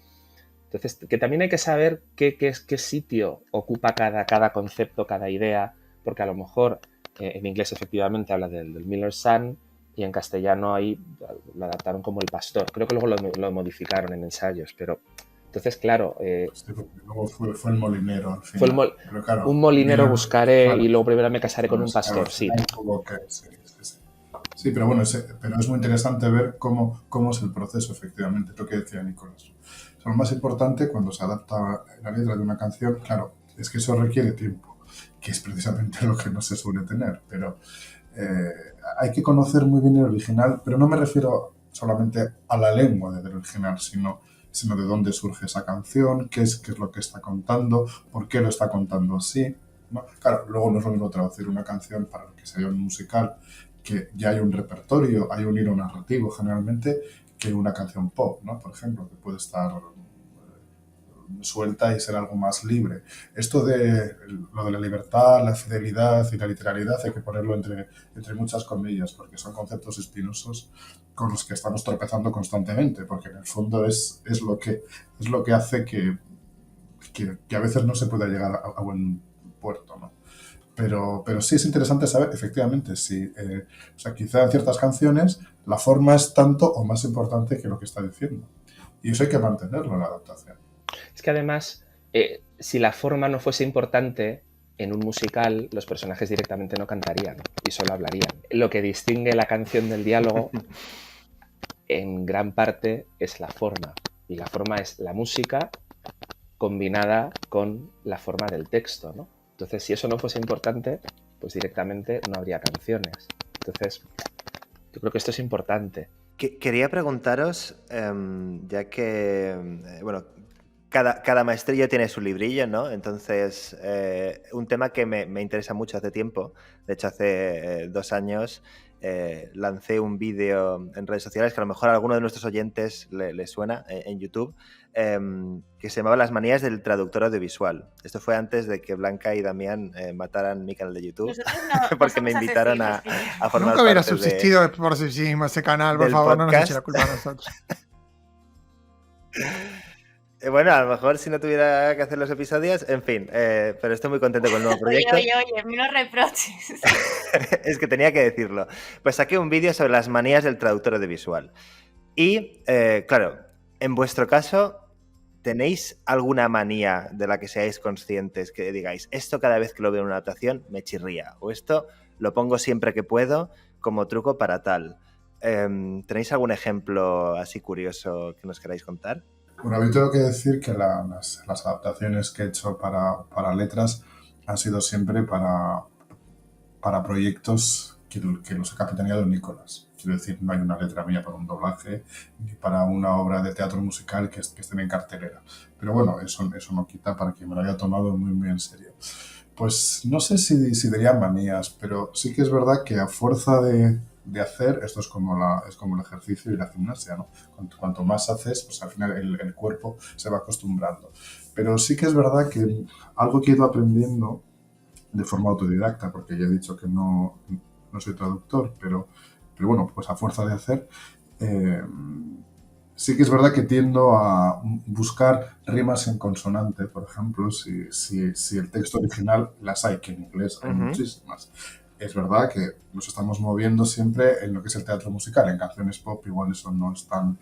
Entonces, que también hay que saber qué sitio ocupa cada concepto, cada idea, porque a lo mejor en inglés efectivamente habla del Miller's Son y en castellano ahí lo adaptaron como El Pastor. Creo que luego lo modificaron en ensayos, pero entonces, claro...
Sí, luego fue el molinero al final.
Fue
pero claro,
un molinero buscaré,
claro,
y luego primero me casaré con un pastor,
claro,
sí.
Sí, pero bueno, pero es muy interesante ver cómo es el proceso, efectivamente, lo que decía Nicolás. O sea, lo más importante cuando se adapta la letra de una canción, claro, es que eso requiere tiempo, que es precisamente lo que no se suele tener, pero hay que conocer muy bien el original, pero no me refiero solamente a la lengua del original, sino de dónde surge esa canción, qué es lo que está contando, por qué lo está contando así, ¿no? Claro, luego no es lo mismo traducir una canción para lo que sea un musical, que ya hay un repertorio, hay un hilo narrativo generalmente, que una canción pop, ¿no? Por ejemplo, que puede estar suelta y ser algo más libre. Esto de lo de la libertad, la fidelidad y la literalidad hay que ponerlo entre muchas comillas, porque son conceptos espinosos con los que estamos tropezando constantemente, porque en el fondo es lo que hace que a veces no se pueda llegar a buen puerto, ¿no? Pero sí es interesante saber, efectivamente, si, o sea, quizá en ciertas canciones la forma es tanto o más importante que lo que está diciendo. Y eso hay que mantenerlo en la adaptación.
Es que además, si la forma no fuese importante, en un musical los personajes directamente no cantarían y solo hablarían. Lo que distingue la canción del diálogo en gran parte es la forma. Y la forma es la música combinada con la forma del texto, ¿no? Entonces, si eso no fuese importante, pues directamente no habría canciones. Entonces, yo creo que esto es importante.
Quería preguntaros, ya que, bueno, cada maestrillo tiene su librillo, ¿no? Entonces, un tema que me interesa mucho hace tiempo, de hecho hace 2 años, lancé un vídeo en redes sociales que a lo mejor a alguno de nuestros oyentes le suena en YouTube, que se llamaba Las manías del traductor audiovisual. Esto fue antes de que Blanca y Damián mataran mi canal de YouTube,
Nosotros no
porque
somos
me invitaron
asesinos,
a formar
Nunca hubiera
parte
subsistido por sí mismo ese canal, por
del
favor, no nos eche
podcast.
la culpa a nosotros.
Bueno, a lo mejor si no tuviera que hacer los episodios, en fin, pero estoy muy contento con el nuevo proyecto.
Oye, menos reproches.
Es que tenía que decirlo. Pues saqué un vídeo sobre las manías del traductor audiovisual. Y, claro, en vuestro caso, ¿tenéis alguna manía de la que seáis conscientes que digáis, esto cada vez que lo veo en una adaptación me chirría? O esto lo pongo siempre que puedo como truco para tal. ¿Tenéis algún ejemplo así curioso que nos queráis contar?
Bueno, yo tengo que decir que las adaptaciones que he hecho para letras han sido siempre para proyectos que los he capitaneado Nicolás. Quiero decir, no hay una letra mía para un doblaje ni para una obra de teatro musical que esté en cartelera. Pero bueno, eso no quita para que me lo haya tomado muy, muy en serio. Pues no sé si diría manías, pero sí que es verdad que a fuerza de hacer, esto es como el ejercicio y la gimnasia, ¿no? Cuanto más haces, pues al final el cuerpo se va acostumbrando. Pero sí que es verdad que algo que he ido aprendiendo de forma autodidacta, porque ya he dicho que no soy traductor, pero bueno, pues a fuerza de hacer, sí que es verdad que tiendo a buscar rimas en consonante, por ejemplo, si el texto original las hay, que en inglés hay muchísimas. Es verdad que nos estamos moviendo siempre en lo que es el teatro musical. En canciones pop igual eso no es tan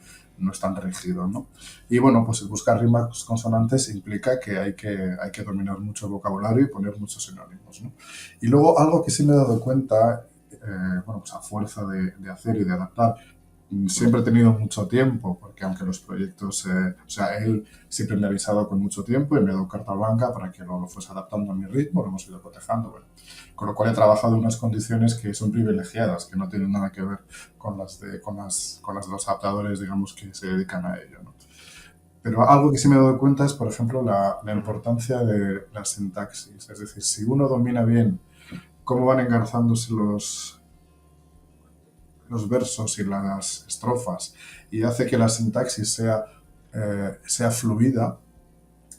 rígido, ¿no? Y bueno, pues el buscar rimas consonantes implica que hay que dominar mucho el vocabulario y poner muchos sinónimos, ¿no? Y luego algo que sí me he dado cuenta, bueno, pues a fuerza de hacer y de adaptar, siempre he tenido mucho tiempo, porque aunque los proyectos, o sea, él siempre me ha avisado con mucho tiempo y me ha dado carta blanca para que lo fuese adaptando a mi ritmo, lo hemos ido cotejando, bueno. Con lo cual he trabajado en unas condiciones que son privilegiadas, que no tienen nada que ver con las de los adaptadores, digamos, que se dedican a ello, ¿no? Pero algo que sí me he dado cuenta es, por ejemplo, la importancia de la sintaxis. Es decir, si uno domina bien cómo van engarzándose los versos y las estrofas y hace que la sintaxis sea fluida,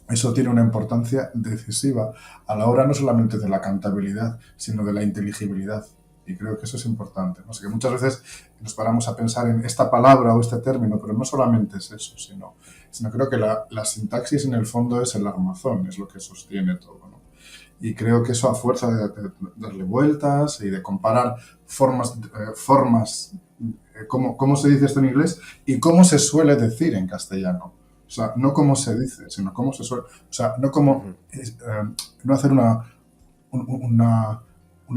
eso tiene una importancia decisiva a la hora no solamente de la cantabilidad, sino de la inteligibilidad. Y creo que eso es importante, ¿no? Así que muchas veces nos paramos a pensar en esta palabra o este término, pero no solamente es eso, sino creo que la sintaxis en el fondo es el armazón, es lo que sostiene todo, ¿no? Y creo que eso a fuerza de darle vueltas y de comparar formas, cómo se dice esto en inglés y cómo se suele decir en castellano. O sea, no cómo se dice, sino cómo se suele... O sea, no cómo... no hacer una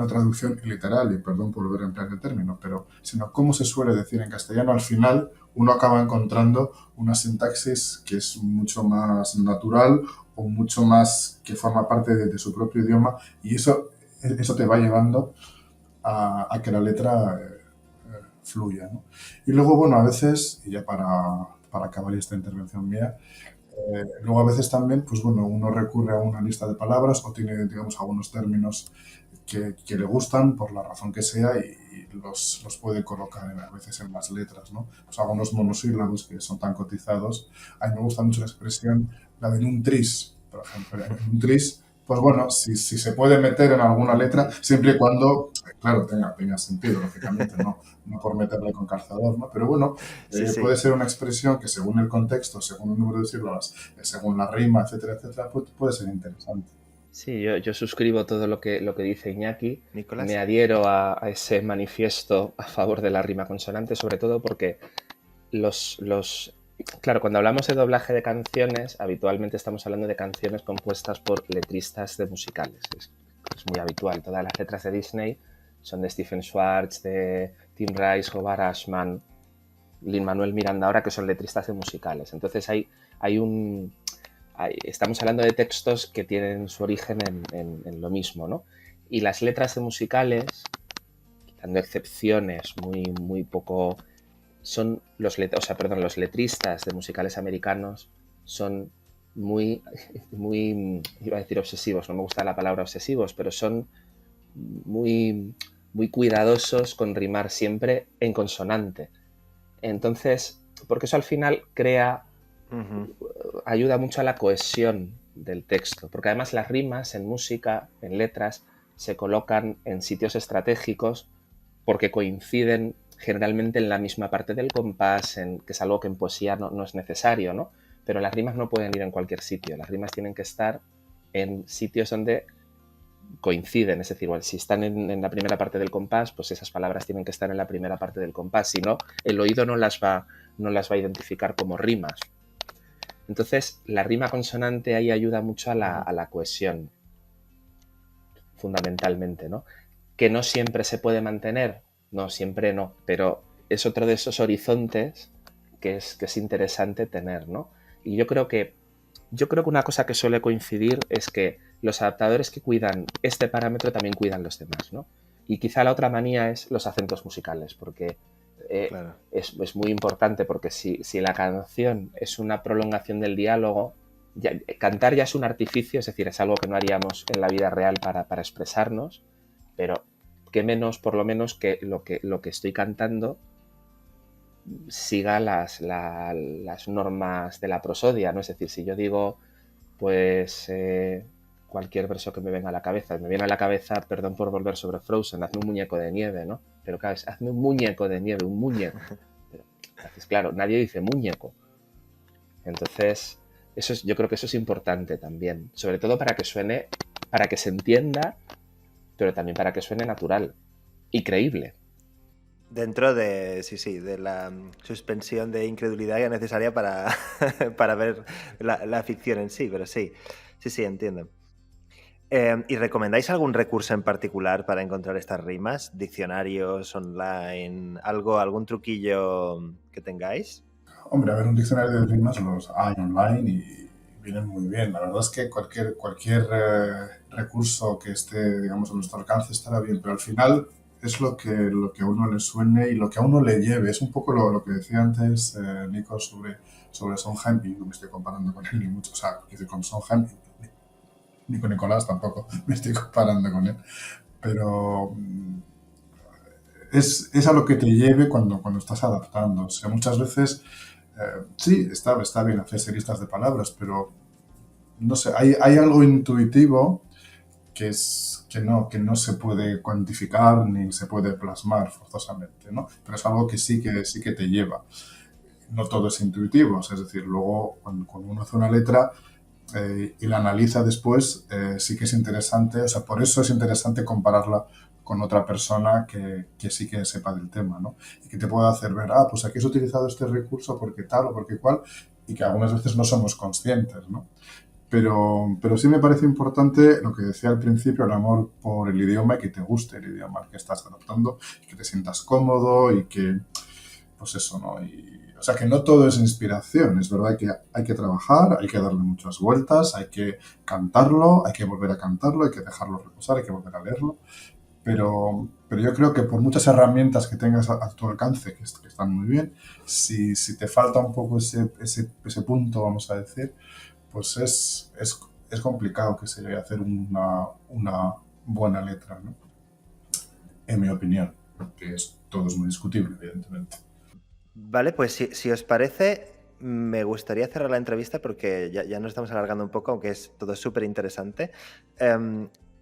traducción literal, y perdón por volver a emplear el término, pero sino cómo se suele decir en castellano. Al final uno acaba encontrando una sintaxis que es mucho más natural o mucho más que forma parte de su propio idioma, y eso te va llevando a que la letra fluya, ¿no? Y luego, bueno, a veces, y ya para acabar esta intervención mía, luego a veces también, pues bueno, uno recurre a una lista de palabras o tiene, digamos, algunos términos que le gustan por la razón que sea y los puede colocar a veces en las letras, ¿no? Pues algunos monosílabos que son tan cotizados. A mí me gusta mucho la expresión, la de un tris, por ejemplo. En un tris, pues bueno, si se puede meter en alguna letra, siempre y cuando, claro, tenga sentido, lógicamente, no por meterle con calzador, ¿no? Pero bueno,
Sí.
puede ser una expresión que según el contexto, según el número de sílabas, según la rima, etcétera, etcétera, puede ser interesante.
Sí, yo suscribo todo lo que dice Iñaki.
Nicolás.
Me adhiero a ese manifiesto a favor de la rima consonante, sobre todo porque claro, cuando hablamos de doblaje de canciones, habitualmente estamos hablando de canciones compuestas por letristas de musicales. es muy habitual. Todas las letras de Disney son de Stephen Schwartz, de Tim Rice, Howard Ashman, Lin-Manuel Miranda ahora, que son letristas de musicales. Entonces estamos hablando de textos que tienen su origen en lo mismo, ¿no? Y las letras de musicales, quitando excepciones muy poco, son los letristas de musicales americanos son muy, iba a decir obsesivos, no me gusta la palabra obsesivos, pero son muy cuidadosos con rimar siempre en consonante. Entonces, porque eso al final ayuda mucho a la cohesión del texto, porque además las rimas en música, en letras, se colocan en sitios estratégicos porque coinciden generalmente en la misma parte del compás, que es algo que en poesía no es necesario, ¿no? Pero las rimas no pueden ir en cualquier sitio, las rimas tienen que estar en sitios donde coinciden, es decir, si están en la primera parte del compás, pues esas palabras tienen que estar en la primera parte del compás, si no, el oído no las va a identificar como rimas. Entonces, la rima consonante ahí ayuda mucho a la cohesión, fundamentalmente, ¿no? Que no siempre se puede mantener, no, siempre no, pero es otro de esos horizontes que es interesante tener, ¿no? Y yo creo que una cosa que suele coincidir es que los adaptadores que cuidan este parámetro también cuidan los demás, ¿no? Y quizá la otra manía es los acentos musicales, porque
Claro.
es muy importante, porque si la canción es una prolongación del diálogo, cantar ya es un artificio, es decir, es algo que no haríamos en la vida real para expresarnos, pero qué menos, por lo menos, que lo que estoy cantando siga las normas de la prosodia, ¿no? Es decir, si yo digo, pues, cualquier verso que me venga a la cabeza, me viene a la cabeza, perdón por volver sobre Frozen, hazme un muñeco de nieve, ¿no? Pero claro, hazme un muñeco de nieve, un muñeco. Pero, entonces, claro, nadie dice muñeco. Entonces, yo creo que eso es importante también, sobre todo para que suene, para que se entienda, pero también para que suene natural y creíble.
Dentro de, de la suspensión de incredulidad ya necesaria para, para ver la ficción en sí, pero sí, entiendo. ¿Y recomendáis algún recurso en particular para encontrar estas rimas? ¿Diccionarios online? ¿Algún truquillo que tengáis?
Hombre, a ver, un diccionario de rimas los hay online y vienen muy bien. La verdad es que cualquier recurso que esté, digamos, a nuestro alcance estará bien, pero al final es lo que a uno le suene y lo que a uno le lleve. Es un poco lo que decía antes Nico sobre Sondheim, y no me estoy comparando con él ni mucho, o sea, con Sondheim ni con Nicolás tampoco me estoy comparando con él, pero es a lo que te lleve cuando estás adaptando. O sea, muchas veces sí, está bien hacerse listas de palabras, pero no sé, hay algo intuitivo que no se puede cuantificar ni se puede plasmar forzosamente, ¿no? Pero es algo que sí que te lleva. No todo es intuitivo, o sea, es decir, luego cuando uno hace una letra y la analiza después, sí que es interesante, o sea, por eso es interesante compararla con otra persona que sí que sepa del tema, ¿no? Y que te pueda hacer ver, pues aquí has utilizado este recurso porque tal o porque cual, y que algunas veces no somos conscientes, ¿no? Pero sí me parece importante lo que decía al principio, el amor por el idioma y que te guste el idioma al que estás adaptando, y que te sientas cómodo y que, pues eso, ¿no? O sea, que no todo es inspiración, es verdad que hay que trabajar, hay que darle muchas vueltas, hay que cantarlo, hay que volver a cantarlo, hay que dejarlo reposar, hay que volver a leerlo, pero yo creo que por muchas herramientas que tengas a tu alcance, que están muy bien, si te falta un poco ese punto, vamos a decir, pues es complicado que se llegue a hacer una buena letra, ¿no? En mi opinión, porque todo es muy discutible, evidentemente.
Vale, pues si os parece, me gustaría cerrar la entrevista porque ya nos estamos alargando un poco, aunque es todo súper interesante.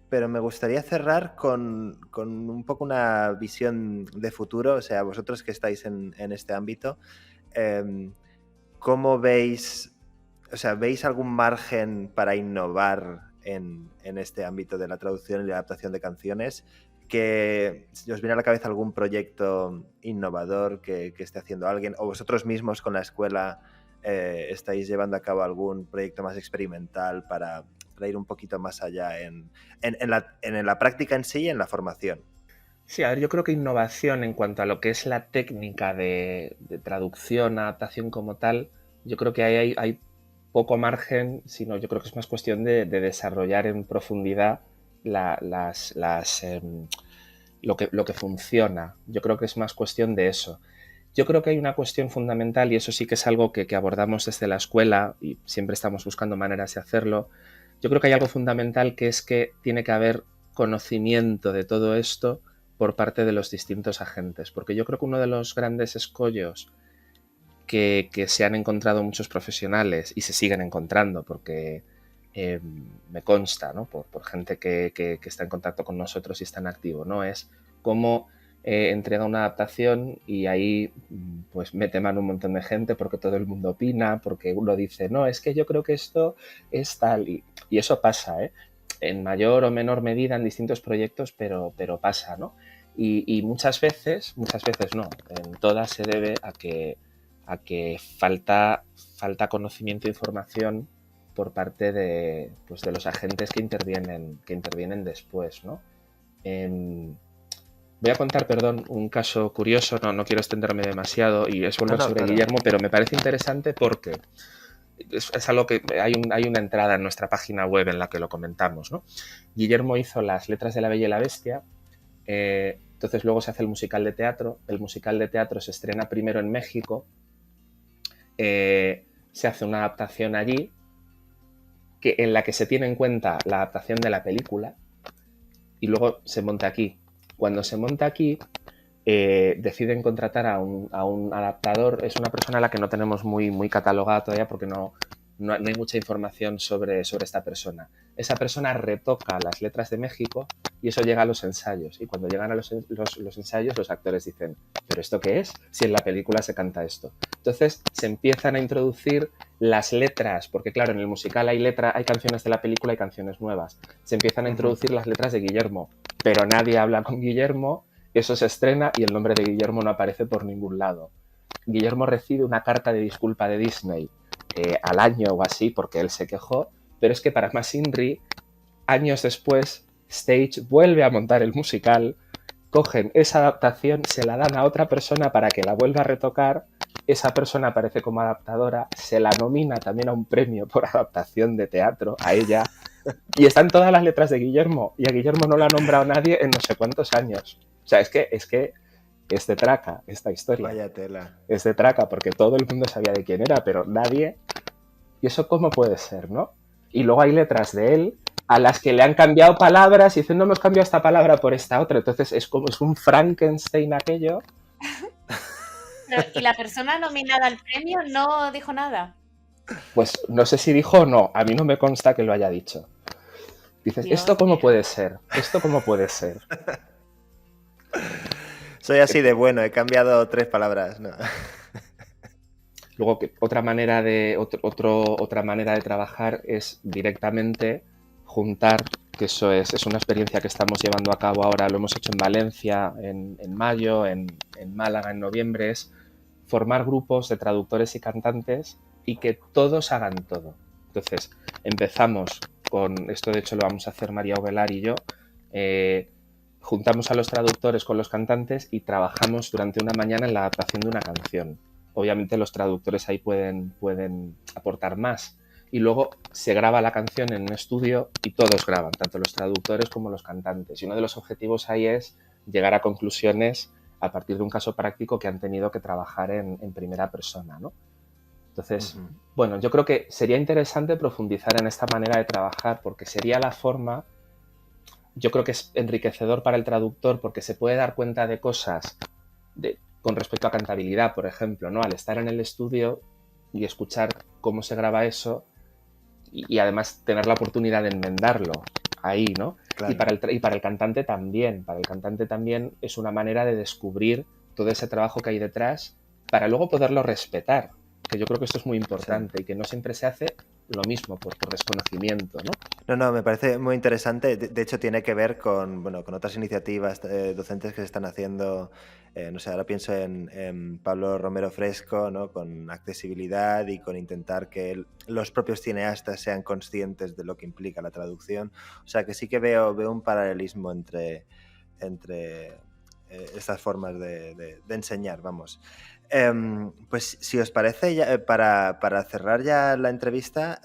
Pero me gustaría cerrar con un poco una visión de futuro, o sea, vosotros que estáis en este ámbito, ¿cómo veis, o sea, veis algún margen para innovar en este ámbito de la traducción y la adaptación de canciones? ¿Que os viene a la cabeza algún proyecto innovador que esté haciendo alguien, o vosotros mismos con la escuela estáis llevando a cabo algún proyecto más experimental para ir un poquito más allá en la práctica en sí y en la formación.
Sí, a ver, yo creo que innovación en cuanto a lo que es la técnica de traducción, adaptación como tal, yo creo que ahí hay poco margen, sino yo creo que es más cuestión de desarrollar en profundidad lo que funciona. Yo creo que es más cuestión de eso. Yo creo que hay una cuestión fundamental, y eso sí que es algo que abordamos desde la escuela y siempre estamos buscando maneras de hacerlo. Yo creo que hay algo fundamental, que es que tiene que haber conocimiento de todo esto por parte de los distintos agentes, porque yo creo que uno de los grandes escollos que se han encontrado muchos profesionales y se siguen encontrando, porque me consta, ¿no? por gente que está en contacto con nosotros y está en activo, ¿no? Es cómo entrega una adaptación y ahí pues mete mano un montón de gente porque todo el mundo opina, porque uno dice, no, es que yo creo que esto es tal, y eso pasa, ¿eh? En mayor o menor medida en distintos proyectos, pero pasa, ¿no? Y muchas veces no, en todas se debe a que falta conocimiento e información por parte de los agentes que intervienen después, ¿no? Voy a contar, perdón, un caso curioso, no quiero extenderme demasiado y es volver sobre
claro.
Guillermo, pero me parece interesante porque es algo que hay una entrada en nuestra página web en la que lo comentamos, ¿no? Guillermo hizo las letras de La Bella y la Bestia, entonces luego se hace el musical de teatro se estrena primero en México, se hace una adaptación allí en la que se tiene en cuenta la adaptación de la película y luego se monta aquí. Cuando se monta aquí, deciden contratar a un adaptador. Es una persona a la que no tenemos muy catalogada todavía porque no hay mucha información sobre esta persona. Esa persona retoca las letras de México y eso llega a los ensayos. Y cuando llegan a los ensayos, los actores dicen, ¿pero esto qué es? Si en la película se canta esto. Entonces se empiezan a introducir las letras, porque claro, en el musical hay canciones de la película y canciones nuevas. Se empiezan a introducir las letras de Guillermo, pero nadie habla con Guillermo, eso se estrena y el nombre de Guillermo no aparece por ningún lado. Guillermo recibe una carta de disculpa de Disney al año o así, porque él se quejó, pero es que para más Inri, años después, Stage vuelve a montar el musical, cogen esa adaptación, se la dan a otra persona para que la vuelva a retocar, esa persona aparece como adaptadora, se la nomina también a un premio por adaptación de teatro, a ella, y están todas las letras de Guillermo, y a Guillermo no lo ha nombrado nadie en no sé cuántos años. O sea, es que es de traca esta historia.
Vaya tela.
Es de traca, porque todo el mundo sabía de quién era, pero nadie... ¿Y eso cómo puede ser, no? Y luego hay letras de él a las que le han cambiado palabras y dicen, no hemos cambiado esta palabra por esta otra. Entonces es un Frankenstein aquello.
¿Y la persona nominada al premio no dijo nada?
Pues no sé si dijo o no, a mí no me consta que lo haya dicho. Dices,
Dios
¿esto cómo
mío.
puede ser? ¿Esto cómo puede ser?
Soy así de bueno, he cambiado 3 palabras. No.
Luego, otra manera de trabajar es directamente juntar, que eso es una experiencia que estamos llevando a cabo ahora, lo hemos hecho en Valencia en mayo, en Málaga en noviembre, es formar grupos de traductores y cantantes y que todos hagan todo. Entonces, empezamos con esto, de hecho lo vamos a hacer María Ovelar y yo, juntamos a los traductores con los cantantes y trabajamos durante una mañana en la adaptación de una canción. Obviamente los traductores ahí pueden aportar más. Y luego se graba la canción en un estudio y todos graban, tanto los traductores como los cantantes. Y uno de los objetivos ahí es llegar a conclusiones a partir de un caso práctico que han tenido que trabajar en primera persona, ¿no? Entonces, bueno, yo creo que sería interesante profundizar en esta manera de trabajar porque sería la forma... Yo creo que es enriquecedor para el traductor porque se puede dar cuenta de cosas con respecto a cantabilidad, por ejemplo, ¿no? Al estar en el estudio y escuchar cómo se graba eso y además tener la oportunidad de enmendarlo ahí, ¿no?
Claro.
Y para el cantante también. Para el cantante también es una manera de descubrir todo ese trabajo que hay detrás para luego poderlo respetar. Que yo creo que esto es muy importante y que no siempre se hace lo mismo, por desconocimiento, ¿no?
No, me parece muy interesante. De hecho, tiene que ver con, bueno, con otras iniciativas docentes que se están haciendo. No sé, ahora pienso en Pablo Romero Fresco, ¿no? Con accesibilidad y con intentar que los propios cineastas sean conscientes de lo que implica la traducción. O sea, que sí que veo un paralelismo entre estas formas de enseñar, vamos. Pues si os parece, para cerrar ya la entrevista,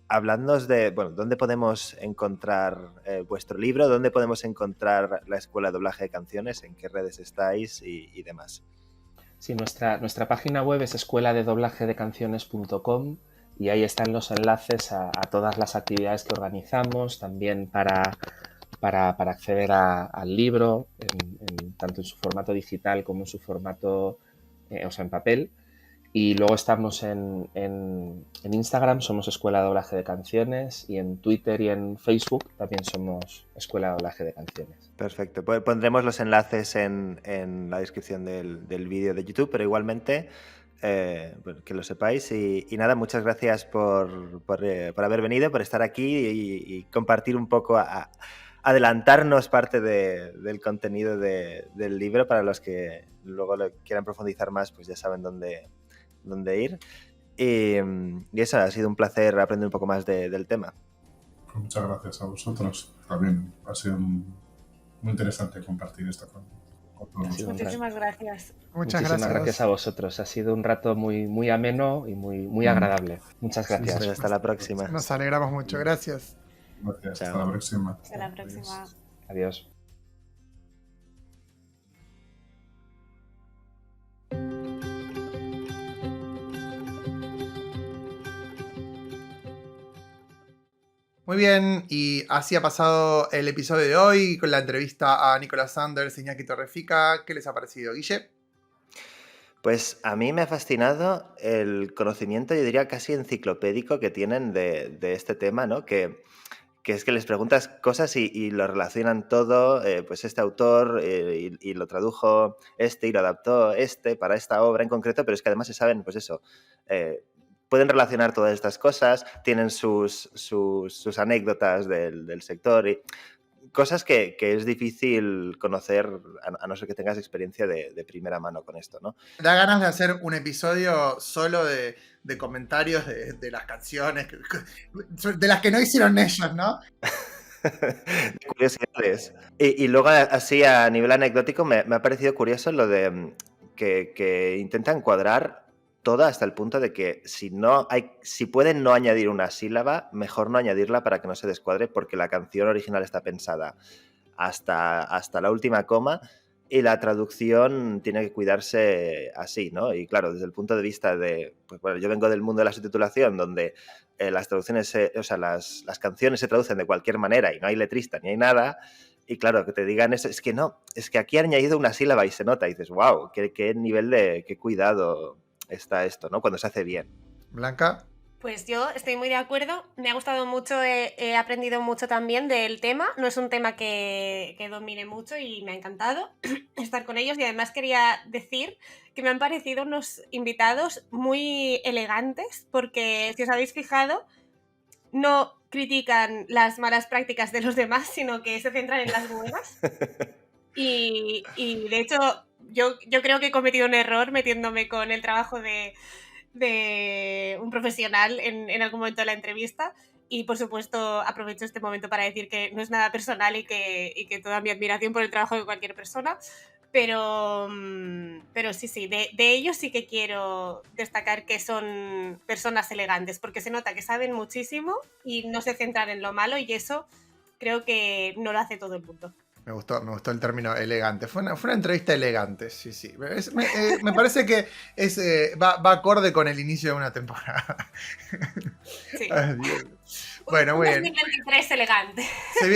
habladnos de, bueno, dónde podemos encontrar vuestro libro, dónde podemos encontrar la Escuela de Doblaje de Canciones, en qué redes estáis y demás.
Sí, nuestra página web es escueladedoblajedecanciones.com y ahí están los enlaces a todas las actividades que organizamos, también para acceder al libro, tanto en su formato digital como en su formato, o sea, en papel. Y luego estamos en Instagram, somos Escuela de Doblaje de Canciones, y en Twitter y en Facebook también somos Escuela de Doblaje de Canciones.
Perfecto. Pondremos los enlaces en la descripción del vídeo de YouTube, pero igualmente bueno, que lo sepáis. Y nada, muchas gracias por haber venido, por estar aquí y compartir un poco, adelantarnos parte del contenido del libro. Para los que luego lo quieran profundizar más, pues ya saben dónde ir. Y eso, ha sido un placer aprender un poco más del tema.
Muchas gracias a vosotros. También ha sido muy interesante compartir esto con todos vosotros.
Muchísimas gracias.
Muchísimas gracias a vosotros. Ha sido un rato muy, muy ameno y muy agradable. Muchas gracias.
Pues hasta la próxima.
Nos alegramos mucho. Gracias.
Gracias.
Chao.
Hasta la próxima.
Hasta la próxima.
Adiós.
Muy bien, y así ha pasado el episodio de hoy con la entrevista a Nicolas Sanders y Iñaki Torrefica. ¿Qué les ha parecido, Guille?
Pues a mí me ha fascinado el conocimiento, yo diría casi enciclopédico, que tienen de este tema, ¿no? Que es que les preguntas cosas y lo relacionan todo, pues este autor y lo tradujo y lo adaptó para esta obra en concreto, pero es que además se saben, pues eso, pueden relacionar todas estas cosas, tienen sus anécdotas del sector y cosas que es difícil conocer a no ser que tengas experiencia de primera mano con esto, ¿no?
Da ganas de hacer un episodio solo de comentarios de las canciones, de las que no hicieron ellos, ¿no?
De curiosidades. Y luego, así a nivel anecdótico, me ha parecido curioso lo de que intentan cuadrar todo hasta el punto de que si pueden no añadir una sílaba, mejor no añadirla para que no se descuadre, porque la canción original está pensada hasta la última coma y la traducción tiene que cuidarse así, ¿no? Y claro, desde el punto de vista pues bueno, yo vengo del mundo de la subtitulación, donde las traducciones, las canciones se traducen de cualquier manera y no hay letrista ni hay nada. Y claro, que te digan eso, es que aquí han añadido una sílaba y se nota, y dices, wow, qué nivel qué cuidado está esto, ¿no? Cuando se hace bien.
Blanca.
Pues yo estoy muy de acuerdo, me ha gustado mucho, he aprendido mucho también del tema, no es un tema que domine mucho y me ha encantado estar con ellos, y además quería decir que me han parecido unos invitados muy elegantes, porque si os habéis fijado, no critican las malas prácticas de los demás, sino que se centran en las buenas. Y de hecho, yo creo que he cometido un error metiéndome con el trabajo de un profesional en algún momento de la entrevista, y por supuesto aprovecho este momento para decir que no es nada personal y que toda mi admiración por el trabajo de cualquier persona, pero sí, de ellos sí que quiero destacar que son personas elegantes, porque se nota que saben muchísimo y no se centran en lo malo, y eso creo que no lo hace todo el mundo.
Me gustó el término elegante. Fue una entrevista elegante, sí. Me parece que va acorde con el inicio de una temporada.
Sí.
Bueno, muy bien.
2023 elegante.
Se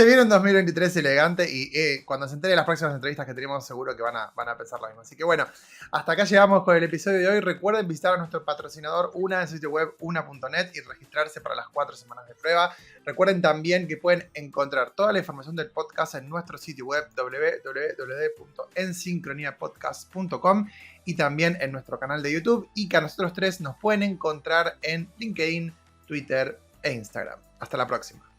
viene un 2023 elegante, y cuando se entere de las próximas entrevistas que tenemos, seguro que van a pensar lo mismo. Así que bueno, hasta acá llegamos con el episodio de hoy. Recuerden visitar a nuestro patrocinador Una en su sitio web una.net y registrarse para las 4 semanas de prueba. Recuerden también que pueden encontrar toda la información del podcast en nuestro sitio web www.ensincroniapodcast.com y también en nuestro canal de YouTube, y que a nosotros tres nos pueden encontrar en LinkedIn, Twitter e Instagram. Hasta la próxima.